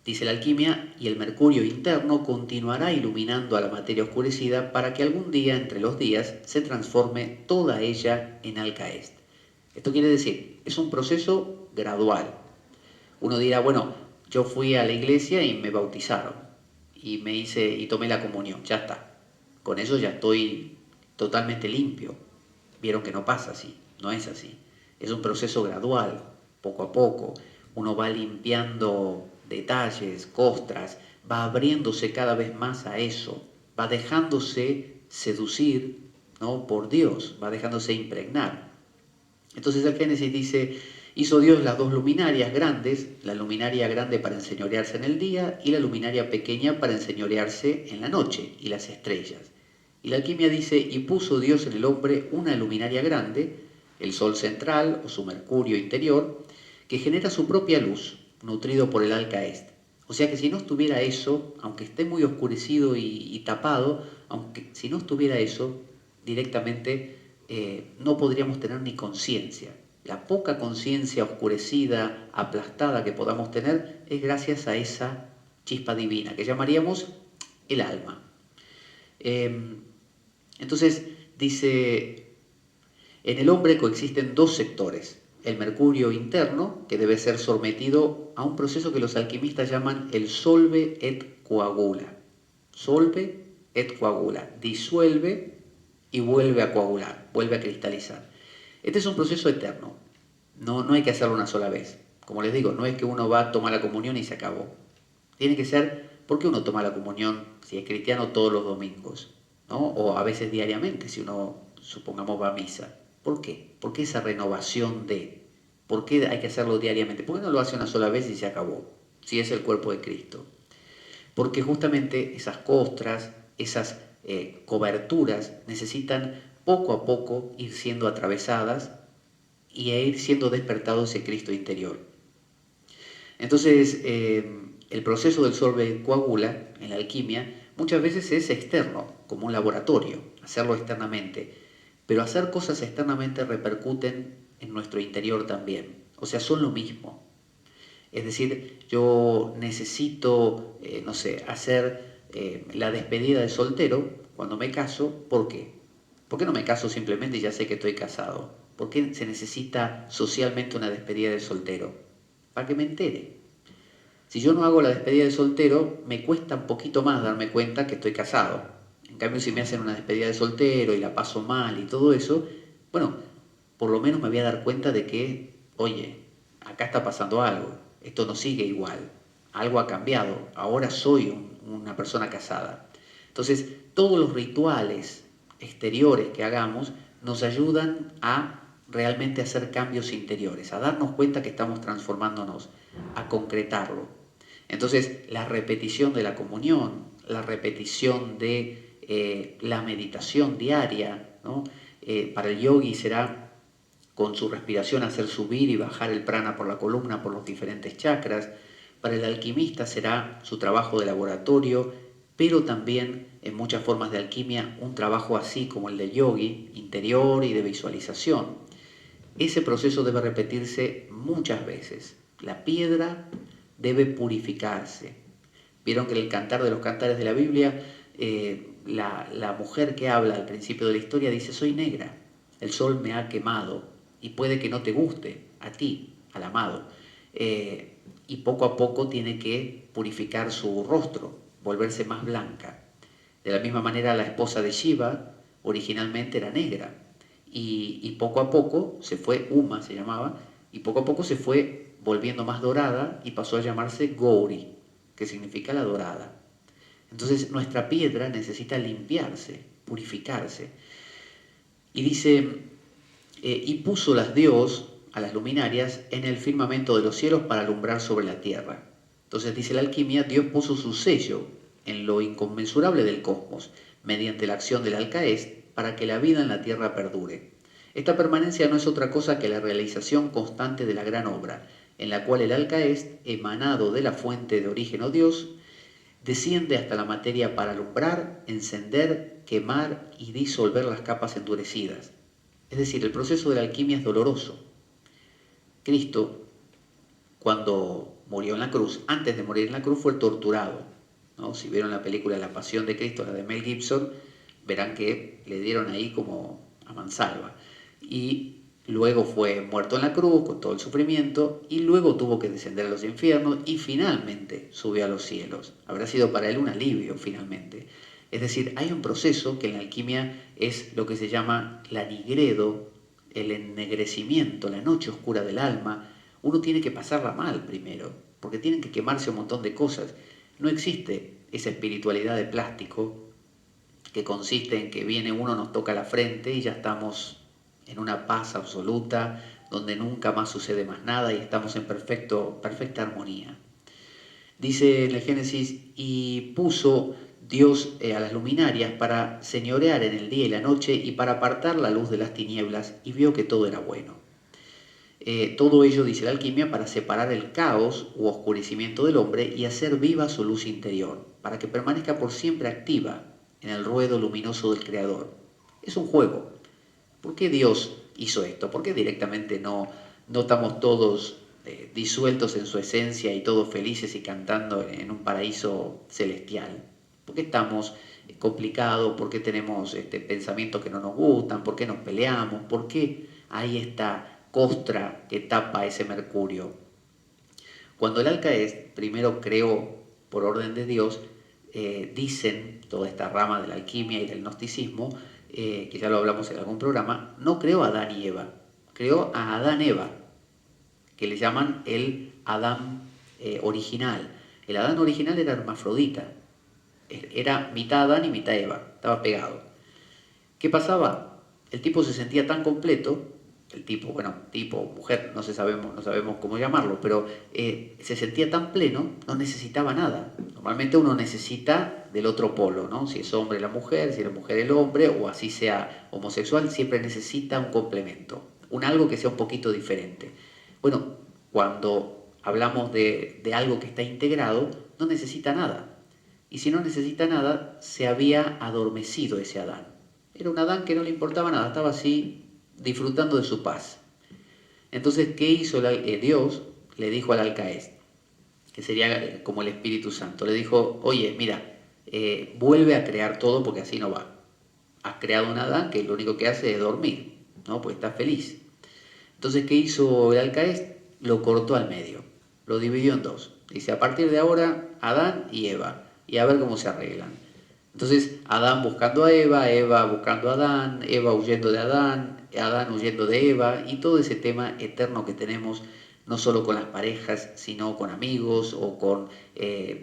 Dice la alquimia, y el mercurio interno continuará iluminando a la materia oscurecida para que algún día entre los días se transforme toda ella en alcaeste. Esto quiere decir, es un proceso gradual. Uno dirá, bueno, yo fui a la iglesia y me bautizaron y tomé la comunión, ya está. Con eso ya estoy totalmente limpio. Vieron que no pasa así, no es así. Es un proceso gradual, poco a poco. Uno va limpiando detalles, costras, va abriéndose cada vez más a eso, va dejándose seducir, ¿no?, por Dios, va dejándose impregnar. Entonces el Génesis dice, hizo Dios las dos luminarias grandes, la luminaria grande para enseñorearse en el día y la luminaria pequeña para enseñorearse en la noche, y las estrellas. Y la alquimia dice, y puso Dios en el hombre una luminaria grande, el sol central o su mercurio interior, que genera su propia luz, nutrido por el alcaeste. O sea que si no estuviera eso, aunque esté muy oscurecido y tapado, si no estuviera eso, directamente no podríamos tener ni conciencia. La poca conciencia oscurecida, aplastada que podamos tener, es gracias a esa chispa divina, que llamaríamos el alma. Entonces dice, en el hombre coexisten dos sectores, el mercurio interno, que debe ser sometido a un proceso que los alquimistas llaman el solve et coagula. Solve et coagula, disuelve y vuelve a coagular, vuelve a cristalizar. Este es un proceso eterno, no hay que hacerlo una sola vez. Como les digo, no es que uno va a tomar la comunión y se acabó. Tiene que ser, ¿por qué uno toma la comunión si es cristiano todos los domingos, ¿no? O a veces diariamente, si uno, supongamos, va a misa. ¿Por qué? ¿Por qué esa renovación de? ¿Por qué hay que hacerlo diariamente? ¿Por qué no lo hace una sola vez y se acabó? Si es el cuerpo de Cristo. Porque justamente esas costras, esas coberturas necesitan poco a poco ir siendo atravesadas y ir siendo despertado ese Cristo interior. Entonces, el proceso del solve coagula en la alquimia muchas veces es externo, como un laboratorio, hacerlo externamente, pero hacer cosas externamente repercuten en nuestro interior también, o sea, son lo mismo. Es decir, yo necesito, no sé, hacer la despedida de soltero cuando me caso. ¿Por qué? ¿Por qué no me caso simplemente y ya sé que estoy casado? ¿Por qué se necesita socialmente una despedida de soltero? Para que me entere. Si yo no hago la despedida de soltero, me cuesta un poquito más darme cuenta que estoy casado. En cambio, si me hacen una despedida de soltero y la paso mal y todo eso, bueno, por lo menos me voy a dar cuenta de que, oye, acá está pasando algo, esto no sigue igual, algo ha cambiado, ahora soy una persona casada. Entonces, todos los rituales exteriores que hagamos nos ayudan a realmente hacer cambios interiores, a darnos cuenta que estamos transformándonos, a concretarlo. Entonces, la repetición de la comunión, la repetición de la meditación diaria, ¿no? Para el yogi será con su respiración hacer subir y bajar el prana por la columna, por los diferentes chakras. Para el alquimista será su trabajo de laboratorio, pero también en muchas formas de alquimia un trabajo así como el del yogi, interior y de visualización. Ese proceso debe repetirse muchas veces. La piedra debe purificarse. Vieron que en el Cantar de los Cantares de la Biblia, la mujer que habla al principio de la historia dice, soy negra, el sol me ha quemado, y puede que no te guste, a ti, al amado. Y poco a poco tiene que purificar su rostro, volverse más blanca. De la misma manera, la esposa de Shiva originalmente era negra, y poco a poco se fue, Uma se llamaba, y poco a poco se fue volviendo más dorada y pasó a llamarse Gauri, que significa la dorada. Entonces nuestra piedra necesita limpiarse, purificarse. Y dice, y puso las Dios, a las luminarias, en el firmamento de los cielos para alumbrar sobre la tierra. Entonces dice la alquimia, Dios puso su sello en lo inconmensurable del cosmos, mediante la acción del alcaest, para que la vida en la tierra perdure. Esta permanencia no es otra cosa que la realización constante de la gran obra, en la cual el alcaest, emanado de la fuente de origen o Dios, desciende hasta la materia para alumbrar, encender, quemar y disolver las capas endurecidas. Es decir, el proceso de la alquimia es doloroso. Cristo, cuando murió en la cruz. Antes de morir en la cruz fue torturado, ¿no? Si vieron la película La Pasión de Cristo, la de Mel Gibson, verán que le dieron ahí como a mansalva. Y luego fue muerto en la cruz con todo el sufrimiento y luego tuvo que descender a los infiernos y finalmente subió a los cielos. Habrá sido para él un alivio finalmente. Es decir, hay un proceso que en la alquimia es lo que se llama la nigredo, el ennegrecimiento, la noche oscura del alma. Uno tiene que pasarla mal primero, porque tienen que quemarse un montón de cosas. No existe esa espiritualidad de plástico que consiste en que viene uno, nos toca la frente y ya estamos en una paz absoluta, donde nunca más sucede más nada y estamos en perfecta armonía. Dice en el Génesis, y puso Dios a las luminarias para señorear en el día y la noche y para apartar la luz de las tinieblas, y vio que todo era bueno. Todo ello, dice la alquimia, para separar el caos u oscurecimiento del hombre y hacer viva su luz interior, para que permanezca por siempre activa en el ruedo luminoso del Creador. Es un juego. ¿Por qué Dios hizo esto? ¿Por qué directamente no estamos todos disueltos en su esencia y todos felices y cantando en un paraíso celestial? ¿Por qué estamos complicados? ¿Por qué tenemos pensamientos que no nos gustan? ¿Por qué nos peleamos? ¿Por qué hay esta costra que tapa ese mercurio? Cuando el alcaest primero creó por orden de Dios, dicen toda esta rama de la alquimia y del gnosticismo, que ya lo hablamos en algún programa, no creó a Adán y Eva, creó a Adán-Eva, que le llaman el Adán original. El Adán original era hermafrodita, era mitad Adán y mitad Eva, estaba pegado. ¿Qué pasaba? El tipo se sentía tan completo, el tipo, bueno, tipo, mujer, no sabemos cómo llamarlo, pero se sentía tan pleno, no necesitaba nada. Normalmente uno necesita del otro polo, ¿no? Si es hombre la mujer, si es la mujer el hombre, o así sea homosexual, siempre necesita un complemento, un algo que sea un poquito diferente. Bueno, cuando hablamos de algo que está integrado, no necesita nada. Y si no necesita nada, se había adormecido ese Adán. Era un Adán que no le importaba nada, estaba así disfrutando de su paz. Entonces, ¿qué hizo Dios? Le dijo al alcaest, que sería como el Espíritu Santo, le dijo, oye, mira, vuelve a crear todo porque así no va. Has creado un Adán que lo único que hace es dormir, ¿no? Pues está feliz. Entonces, ¿qué hizo el alcaest? Lo cortó al medio, lo dividió en dos. Dice, a partir de ahora, Adán y Eva, y a ver cómo se arreglan. Entonces, Adán buscando a Eva, Eva buscando a Adán, Eva huyendo de Adán, Adán huyendo de Eva, y todo ese tema eterno que tenemos, no solo con las parejas, sino con amigos o con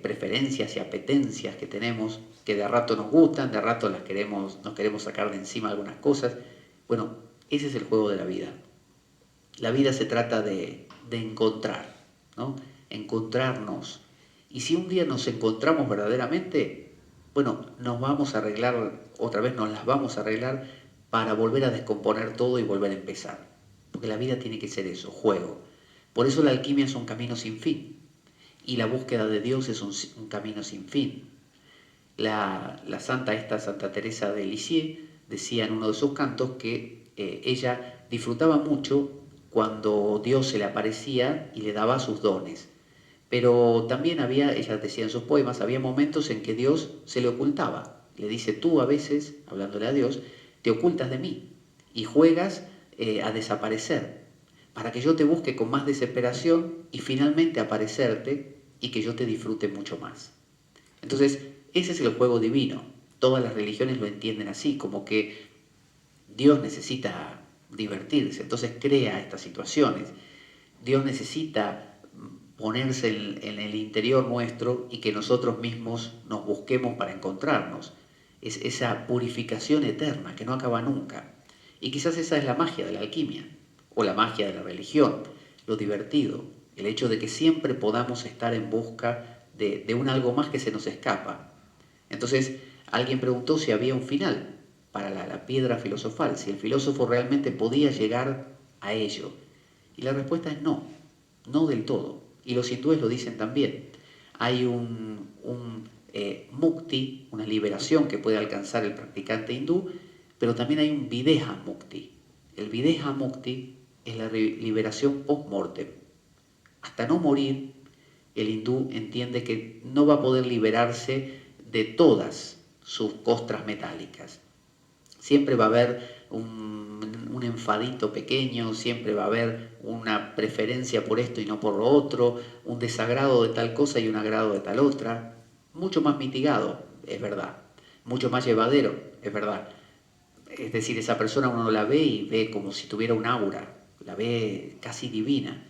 preferencias y apetencias que tenemos, que de a rato nos gustan, de a rato nos queremos sacar de encima algunas cosas. Bueno, ese es el juego de la vida. La vida se trata de encontrar, ¿no? Encontrarnos. Y si un día nos encontramos verdaderamente, bueno, nos vamos a arreglar, otra vez nos las vamos a arreglar para volver a descomponer todo y volver a empezar. Porque la vida tiene que ser eso, juego. Por eso la alquimia es un camino sin fin. Y la búsqueda de Dios es un camino sin fin. La Santa Teresa de Lisieux, decía en uno de sus cantos que ella disfrutaba mucho cuando Dios se le aparecía y le daba sus dones. Pero también había, ella decía en sus poemas, había momentos en que Dios se le ocultaba. Le dice, tú a veces, hablándole a Dios, te ocultas de mí y juegas a desaparecer, para que yo te busque con más desesperación y finalmente aparecerte y que yo te disfrute mucho más. Entonces, ese es el juego divino. Todas las religiones lo entienden así, como que Dios necesita divertirse, entonces crea estas situaciones. Dios necesita ponerse en el interior nuestro y que nosotros mismos nos busquemos para encontrarnos. Es esa purificación eterna que no acaba nunca. Y quizás esa es la magia de la alquimia, o la magia de la religión, lo divertido, el hecho de que siempre podamos estar en busca de un algo más que se nos escapa. Entonces, alguien preguntó si había un final para la piedra filosofal, si el filósofo realmente podía llegar a ello. Y la respuesta es no, no del todo. Y los hindúes lo dicen también. Hay un mukti, una liberación que puede alcanzar el practicante hindú, pero también hay un videha mukti. El videha mukti es la liberación post-mortem. Hasta no morir, el hindú entiende que no va a poder liberarse de todas sus costras metálicas. Siempre va a haber un enfadito pequeño, siempre va a haber una preferencia por esto y no por lo otro, un desagrado de tal cosa y un agrado de tal otra, mucho más mitigado, es verdad, mucho más llevadero, es verdad. Es decir, esa persona uno la ve y ve como si tuviera un aura, la ve casi divina,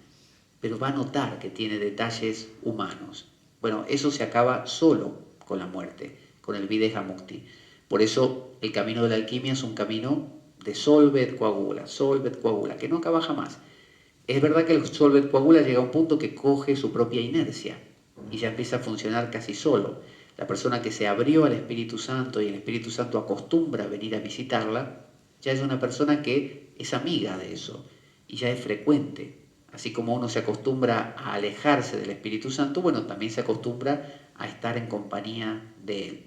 pero va a notar que tiene detalles humanos. Bueno, eso se acaba solo con la muerte, con el Videha Mukti. Por eso el camino de la alquimia es un camino de solvet coagula, que no acaba jamás. Es verdad que el solvet coagula llega a un punto que coge su propia inercia y ya empieza a funcionar casi solo. La persona que se abrió al Espíritu Santo y el Espíritu Santo acostumbra a venir a visitarla, ya es una persona que es amiga de eso y ya es frecuente. Así como uno se acostumbra a alejarse del Espíritu Santo, bueno, también se acostumbra a estar en compañía de Él.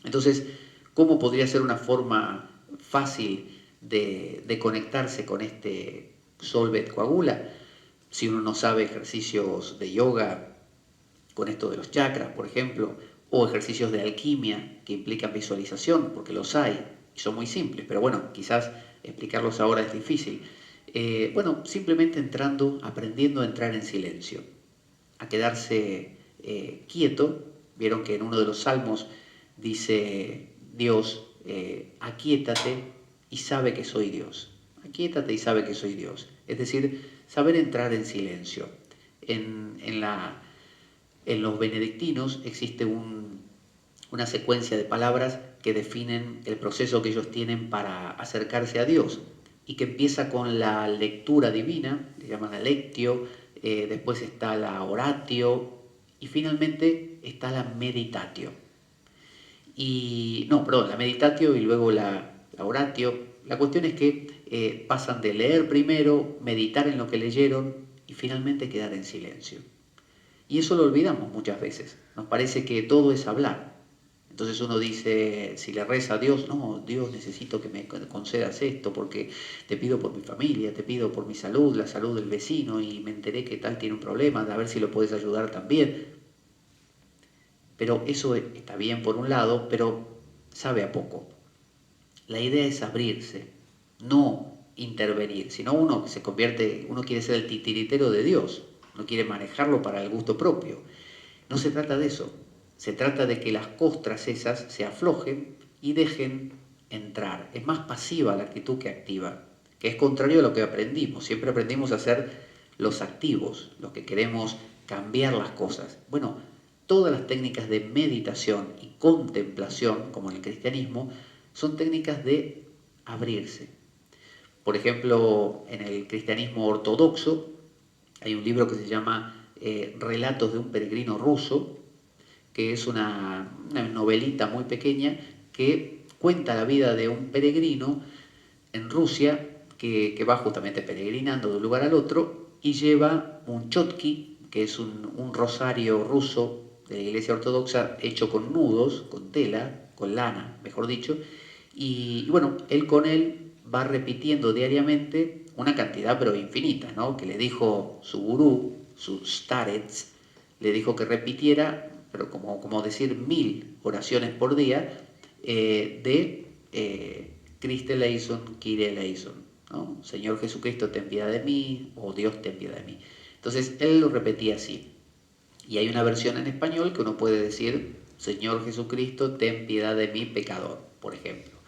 Entonces, ¿cómo podría ser una forma fácil de conectarse con este solvet coagula? Si uno no sabe ejercicios de yoga con esto de los chakras, por ejemplo, o ejercicios de alquimia que implican visualización, porque los hay y son muy simples, pero bueno, quizás explicarlos ahora es difícil. Bueno, simplemente entrando, aprendiendo a entrar en silencio, a quedarse quieto. Vieron que en uno de los salmos dice Dios, aquíétate y sabe que soy Dios. Aquíétate y sabe que soy Dios. Es decir, saber entrar en silencio. En los benedictinos existe una secuencia de palabras que definen el proceso que ellos tienen para acercarse a Dios y que empieza con la lectura divina, le llaman la lectio, después está la oratio y finalmente está la meditatio. La meditatio y luego la oratio. La cuestión es que pasan de leer primero, meditar en lo que leyeron y finalmente quedar en silencio. Y eso lo olvidamos muchas veces. Nos parece que todo es hablar. Entonces uno dice, si le reza a Dios, no, Dios, necesito que me concedas esto porque te pido por mi familia, te pido por mi salud, la salud del vecino y me enteré que tal tiene un problema, a ver si lo puedes ayudar también. Pero eso está bien por un lado, pero sabe a poco. La idea es abrirse, no intervenir, sino uno quiere ser el titiritero de Dios, no quiere manejarlo para el gusto propio. No se trata de eso, se trata de que las costras esas se aflojen y dejen entrar. Es más pasiva la actitud que activa, que es contrario a lo que aprendimos. Siempre aprendimos a ser los activos, los que queremos cambiar las cosas. Bueno, todas las técnicas de meditación y contemplación, como en el cristianismo, son técnicas de abrirse. Por ejemplo, en el cristianismo ortodoxo hay un libro que se llama Relatos de un peregrino ruso, que es una novelita muy pequeña que cuenta la vida de un peregrino en Rusia que va justamente peregrinando de un lugar al otro y lleva un chotki, que es un rosario ruso de la iglesia ortodoxa hecho con nudos, con tela, con lana, mejor dicho, y bueno, él con él va repitiendo diariamente una cantidad pero infinita, ¿no? Que le dijo su gurú, su starets, le dijo que repitiera, pero como decir 1000 oraciones por día, Christe eleison, Kyrie eleison, ¿no? Señor Jesucristo, ten piedad de mí, o Dios, ten piedad de mí. Entonces él lo repetía así. Y hay una versión en español que uno puede decir, Señor Jesucristo, ten piedad de mí, pecador, por ejemplo.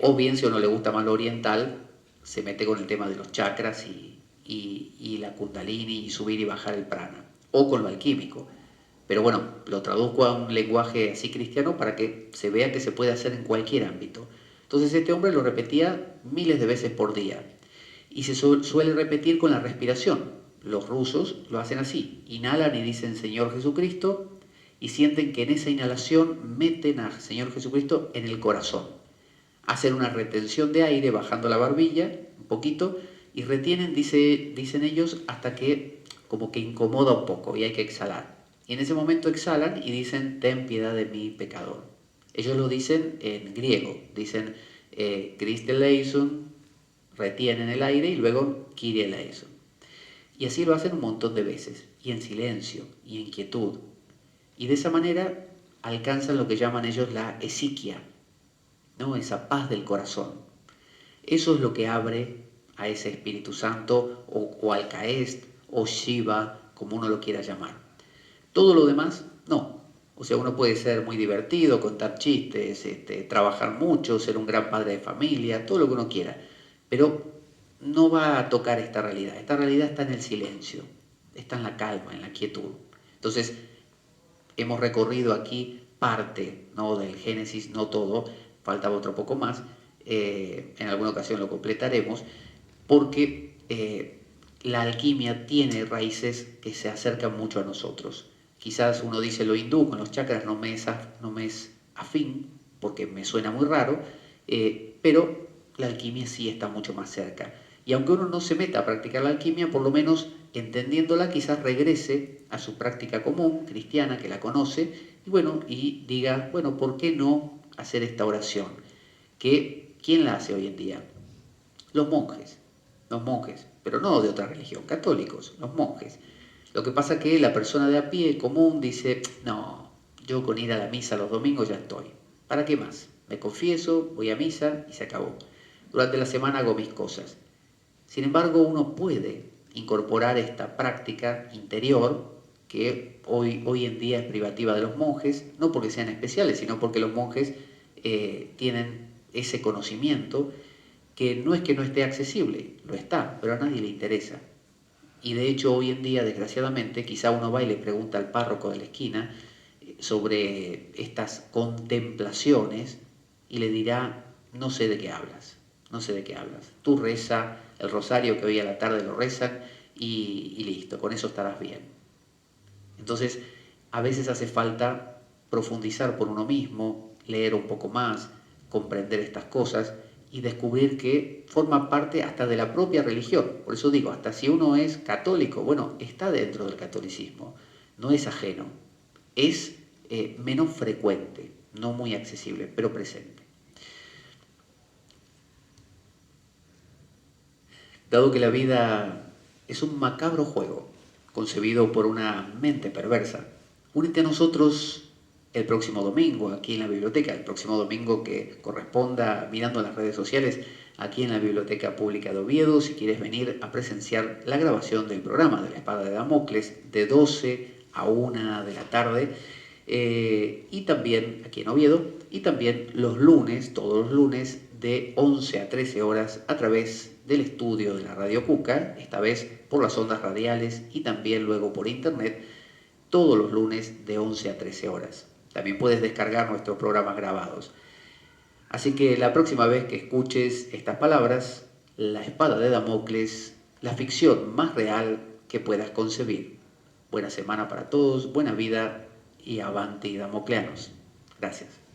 O bien, si a uno le gusta más lo oriental, se mete con el tema de los chakras y la kundalini y subir y bajar el prana. O con lo alquímico. Pero bueno, lo traduzco a un lenguaje así cristiano para que se vea que se puede hacer en cualquier ámbito. Entonces este hombre lo repetía miles de veces por día. Y se suele repetir con la respiración. Los rusos lo hacen así. Inhalan y dicen Señor Jesucristo y sienten que en esa inhalación meten al Señor Jesucristo en el corazón. Hacen una retención de aire bajando la barbilla un poquito y retienen, dicen ellos, hasta que como que incomoda un poco y hay que exhalar. Y en ese momento exhalan y dicen, ten piedad de mí, pecador. Ellos lo dicen en griego, dicen Christe eleison, retienen el aire y luego Kyrie eleison. Y así lo hacen un montón de veces. y en silencio y en quietud. Y de esa manera alcanzan lo que llaman ellos la esiquia, ¿no? Esa paz del corazón. Eso es lo que abre a ese Espíritu Santo o al Caest o Shiva, como uno lo quiera llamar. Todo lo demás, no. O sea, uno puede ser muy divertido, contar chistes, trabajar mucho, ser un gran padre de familia, todo lo que uno quiera. Pero no va a tocar esta realidad. Esta realidad está en el silencio, está en la calma, en la quietud. Entonces, hemos recorrido aquí parte, ¿no?, del Génesis, no todo, faltaba otro poco más. En alguna ocasión lo completaremos, porque la alquimia tiene raíces que se acercan mucho a nosotros. Quizás uno dice lo hindú con los chakras no me es afín, porque me suena muy raro, pero la alquimia sí está mucho más cerca. Y aunque uno no se meta a practicar la alquimia, por lo menos entendiéndola quizás regrese a su práctica común, cristiana, que la conoce, y bueno, y diga, bueno, ¿por qué no hacer esta oración? ¿Quién la hace hoy en día? Los monjes, pero no de otra religión, católicos, los monjes. Lo que pasa es que la persona de a pie común dice, no, yo con ir a la misa los domingos ya estoy. ¿Para qué más? Me confieso, voy a misa y se acabó. Durante la semana hago mis cosas. Sin embargo, uno puede incorporar esta práctica interior que hoy en día es privativa de los monjes, no porque sean especiales, sino porque los monjes tienen ese conocimiento que no esté accesible, lo está, pero a nadie le interesa. Y de hecho hoy en día, desgraciadamente, quizá uno va y le pregunta al párroco de la esquina sobre estas contemplaciones y le dirá, no sé de qué hablas, no sé de qué hablas. Tú reza el rosario que hoy a la tarde lo rezan y listo, con eso estarás bien. Entonces, a veces hace falta profundizar por uno mismo, leer un poco más, comprender estas cosas y descubrir que forma parte hasta de la propia religión. Por eso digo, hasta si uno es católico, bueno, está dentro del catolicismo, no es ajeno, es menos frecuente, no muy accesible, pero presente. Dado que la vida es un macabro juego, concebido por una mente perversa, únete a nosotros el próximo domingo aquí en la biblioteca, el próximo domingo que corresponda mirando las redes sociales aquí en la Biblioteca Pública de Oviedo, si quieres venir a presenciar la grabación del programa de la Espada de Damocles de 12 a 1 de la tarde, y también aquí en Oviedo, y también los lunes, todos los lunes, de 11 a 13 horas a través del estudio de la Radio Cuca, esta vez por las ondas radiales y también luego por internet, todos los lunes de 11 a 13 horas. También puedes descargar nuestros programas grabados. Así que la próxima vez que escuches estas palabras, la espada de Damocles, la ficción más real que puedas concebir. Buena semana para todos, buena vida y avanti Damocleanos. Gracias.